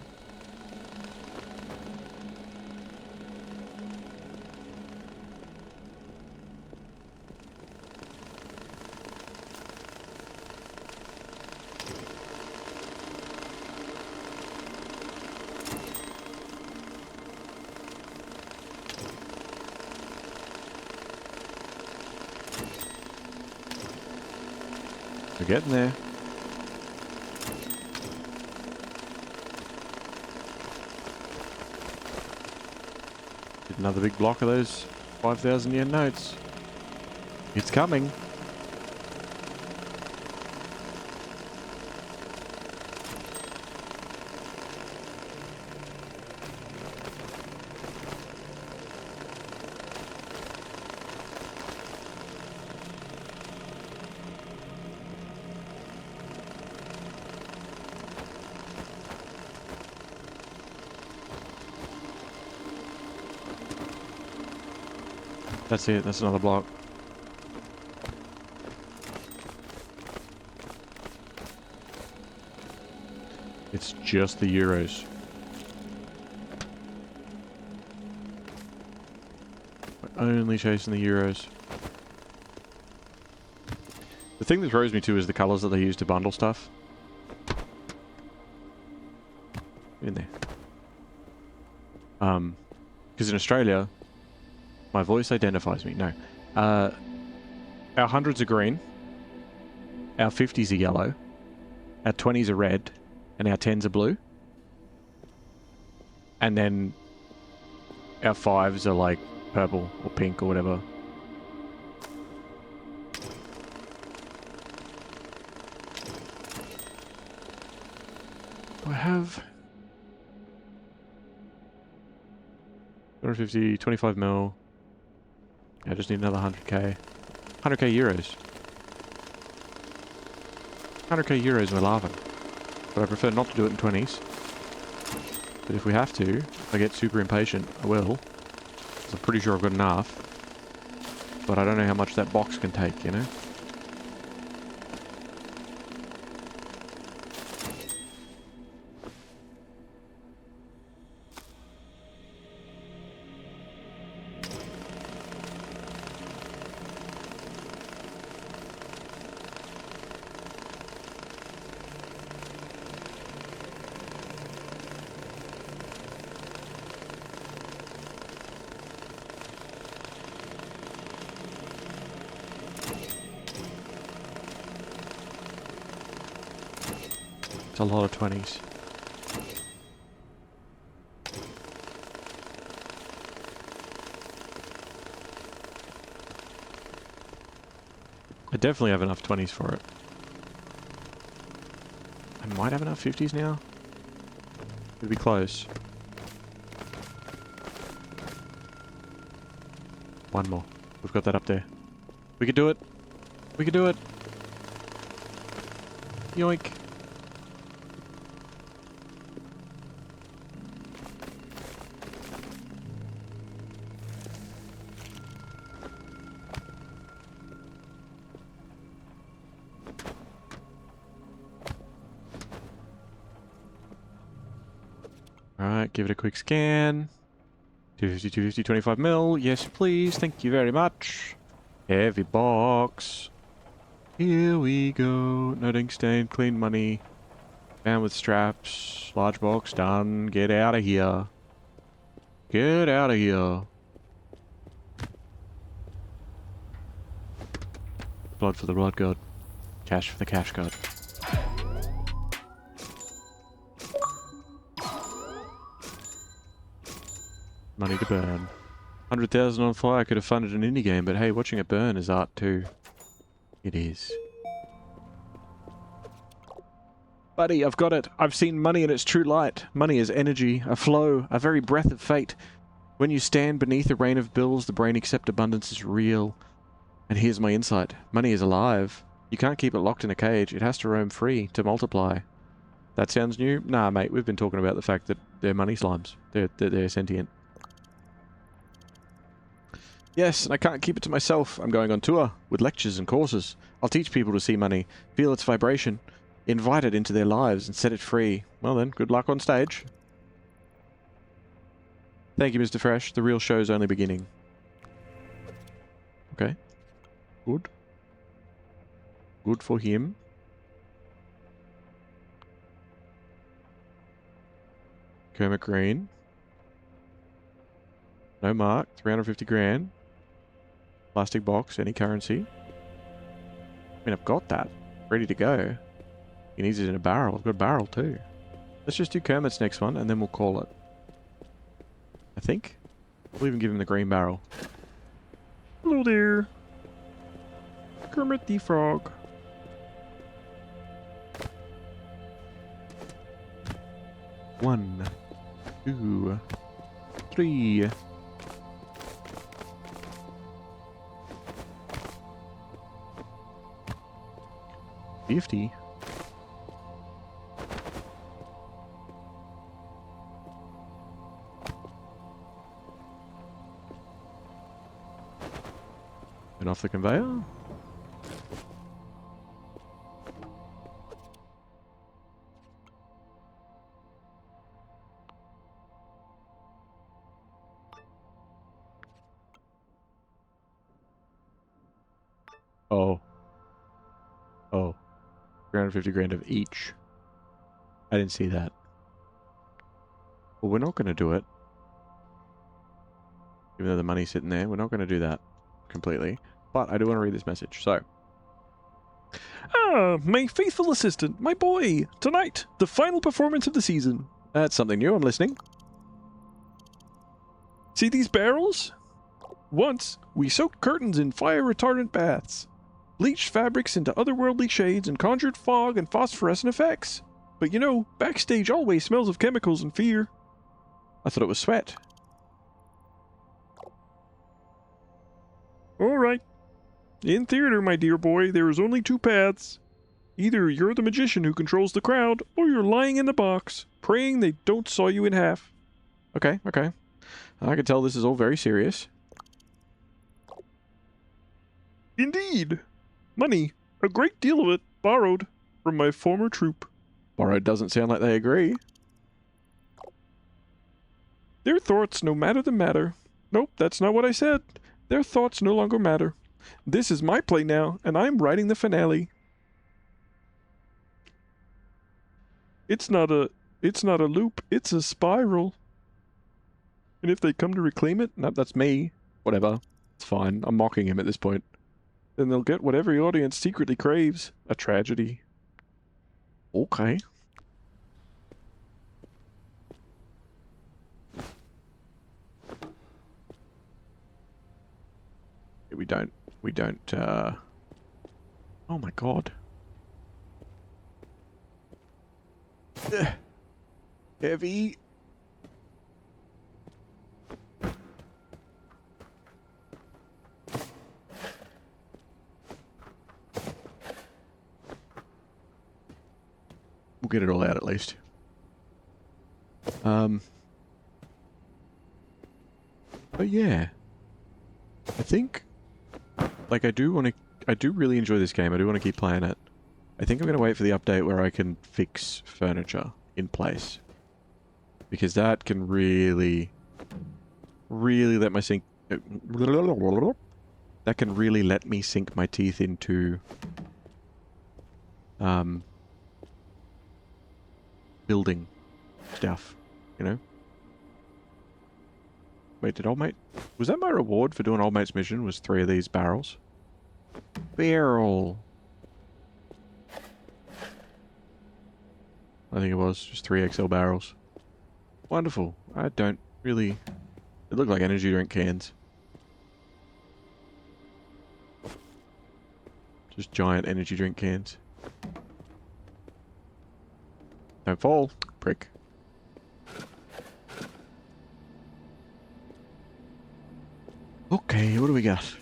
S1: We're getting there. Did another big block of those 5,000 yen notes. It's coming. That's it, that's another block. It's just the euros. We're only chasing the euros. The thing that throws me too is the colours that they use to bundle stuff. In there. Because in Australia, my voice identifies me. No. Our 100s are green. Our 50s are yellow. Our 20s are red. And our 10s are blue. And then our 5s are like purple or pink or whatever. Do I have 150, 25 mil. I just need another 100k. 100k euros. 100k euros, we're laughing. But I prefer not to do it in 20s. But if we have to, if I get super impatient, I will. Because I'm pretty sure I've got enough. But I don't know how much that box can take, you know? It's a lot of 20s. I definitely have enough 20s for it. I might have enough 50s now. It'll be close. One more. We've got that up there. We could do it. We could do it. Yoink. Alright, give it a quick scan. 250, 250, 25 mil. Yes, please. Thank you very much. Heavy box. Here we go. No ink stain, clean money. Man with straps. Large box, done. Get out of here. Get out of here. Blood for the blood god. Cash for the cash god. Money to burn. 100,000 on fire could have funded an indie game, but hey, watching it burn is art too. It is. Buddy, I've got it. I've seen money in its true light. Money is energy, a flow, a very breath of fate. When you stand beneath a rain of bills, the brain accepts abundance is real. And here's my insight. Money is alive. You can't keep it locked in a cage. It has to roam free to multiply. That sounds new? Nah, mate, we've been talking about the fact that they're money slimes. They're sentient. Yes, and I can't keep it to myself. I'm going on tour with lectures and courses. I'll teach people to see money, feel its vibration, invite it into their lives and set it free. Well then, good luck on stage. Thank you, Mr. Fresh. The real show's only beginning. Okay. Good. Good for him. Kermit Green. No mark. 350 grand. Plastic box. Any currency. I mean, I've got that. Ready to go. He needs it in a barrel. I've got a barrel too. Let's just do Kermit's next one and then we'll call it. I think. We'll even give him the green barrel. Hello there. Kermit the Frog. One, 2, 3. $50. And off the conveyor. Oh. Oh. 350 grand of each. I didn't see that. Well, we're not going to do it. Even though the money's sitting there, we're not going to do that completely. But I do want to read this message, so.
S2: Ah, my faithful assistant, my boy! Tonight, the final performance of the season.
S1: That's something new, I'm listening.
S2: See these barrels? Once, we soaked curtains in fire-retardant baths, bleached fabrics into otherworldly shades, and conjured fog and phosphorescent effects. But you know, backstage always smells of chemicals and fear.
S1: I thought it was sweat.
S2: Alright. In theater, my dear boy, there is only two paths. Either you're the magician who controls the crowd, or you're lying in the box, praying they don't saw you in half.
S1: Okay, okay. I can tell this is all very serious.
S2: Indeed. Money, a great deal of it, borrowed from my former troupe.
S1: Borrowed doesn't sound like they agree.
S2: Their thoughts no matter the matter. Nope, that's not what I said. Their thoughts no longer matter. This is my play now, and I'm writing the finale. It's not a loop, it's a spiral. And if they come to reclaim it,
S1: Nope, that's me. Whatever. It's fine. I'm mocking him at this point.
S2: then they'll get what every audience secretly craves, a tragedy.
S1: Okay. We don't, oh my god. Heavy. We'll get it all out at least. But yeah. I think, like, I do really enjoy this game. I do want to keep playing it. I think I'm going to wait for the update where I can fix furniture in place. Because that can really let my sink... That can really let me sink my teeth into... building stuff, you know? Wait, did old mate... Was that my reward for doing old mate's mission? Was 3 of these barrels? Barrel! I think it was. Just 3 XL barrels. Wonderful. I don't really... It looked like energy drink cans. Just giant energy drink cans. Don't fall, prick. Okay, what do we got?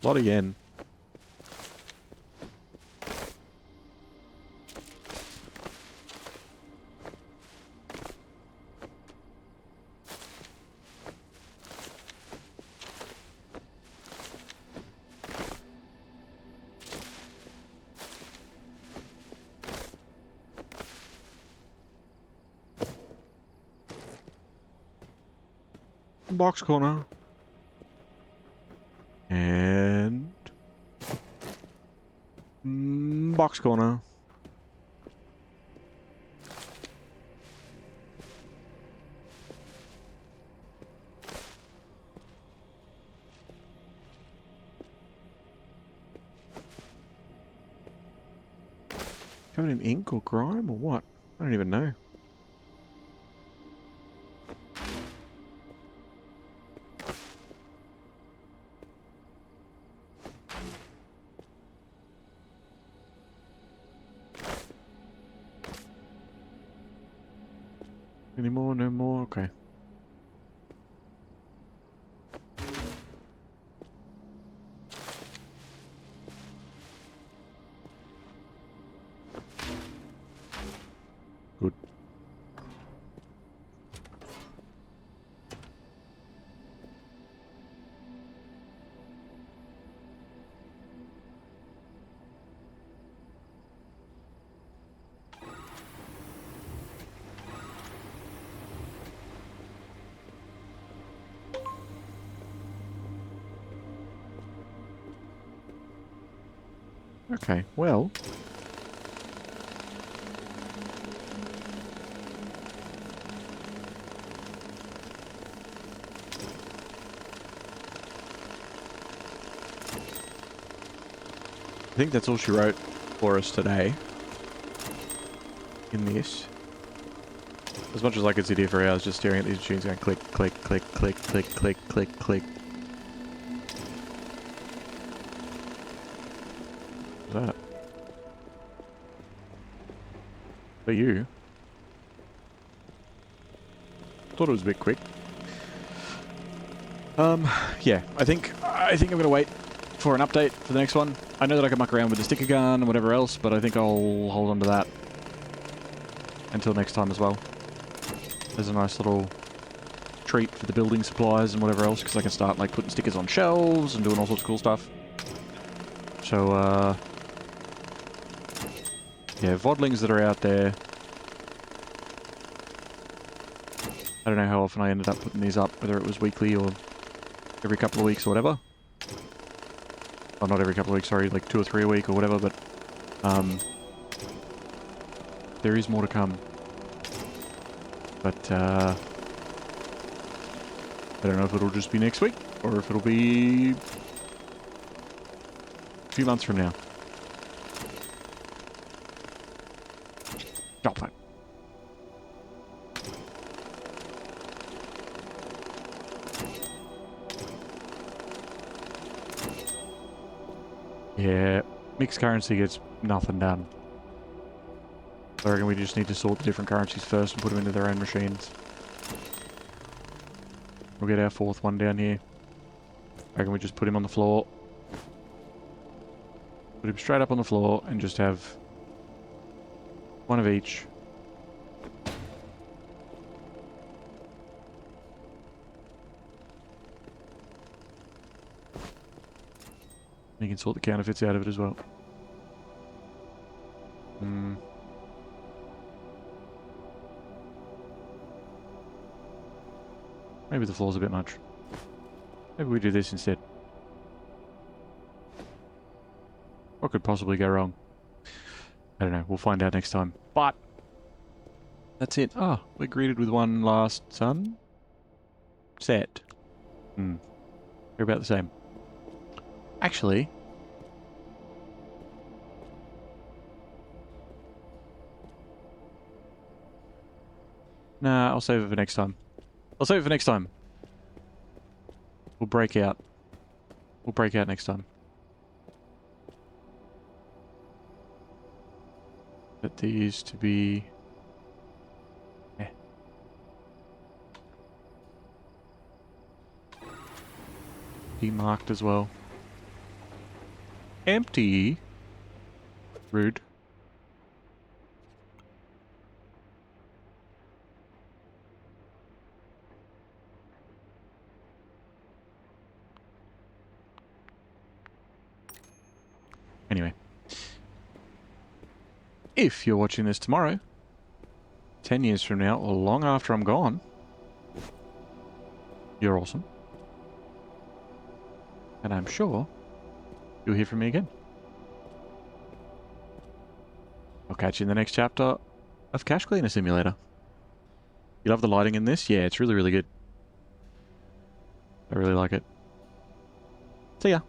S1: A lot of yen. Box corner. And... box corner. Covered in ink or grime or what? I don't even know. Any more? No more? Okay. Good. Okay, well... I think that's all she wrote for us today. In this. As much as I could sit here for hours just staring at these machines going click, click, click, click, click, click, click, click. What's that? For you? Thought it was a bit quick. Yeah, I think I'm gonna wait for an update for the next one. I know that I can muck around with the sticker gun and whatever else, but I think I'll hold on to that until next time as well. There's a nice little treat for the building supplies and whatever else, because I can start like putting stickers on shelves and doing all sorts of cool stuff. So, yeah, VODlings that are out there. I don't know how often I ended up putting these up, whether it was weekly or every couple of weeks or whatever. Well, not every couple of weeks, sorry, like 2 or 3 a week or whatever, but there is more to come. But I don't know if it'll just be next week or if it'll be a few months from now. Oh, fine. Yeah, mixed currency gets nothing done. I reckon we just need to sort the different currencies first and put them into their own machines. We'll get our 4th one down here. I reckon we just put him on the floor. Put him straight up on the floor and just have one of each. You can sort the counterfeits out of it as well. Maybe the floor's a bit much. Maybe we do this instead. What could possibly go wrong? I don't know. We'll find out next time. But That's it. Oh, we're greeted with one last sunset. They're about the same. Actually, nah, I'll save it for next time. I'll save it for next time. We'll break out. We'll break out next time. But these to be... demarked as well. Empty. Rude. Anyway. If you're watching this tomorrow, 10 years from now, or long after I'm gone, you're awesome. And I'm sure you'll hear from me again. I'll catch you in the next chapter of Cache Cleaner Simulator. You love the lighting in this? Yeah, it's really, really good. I really like it. See ya.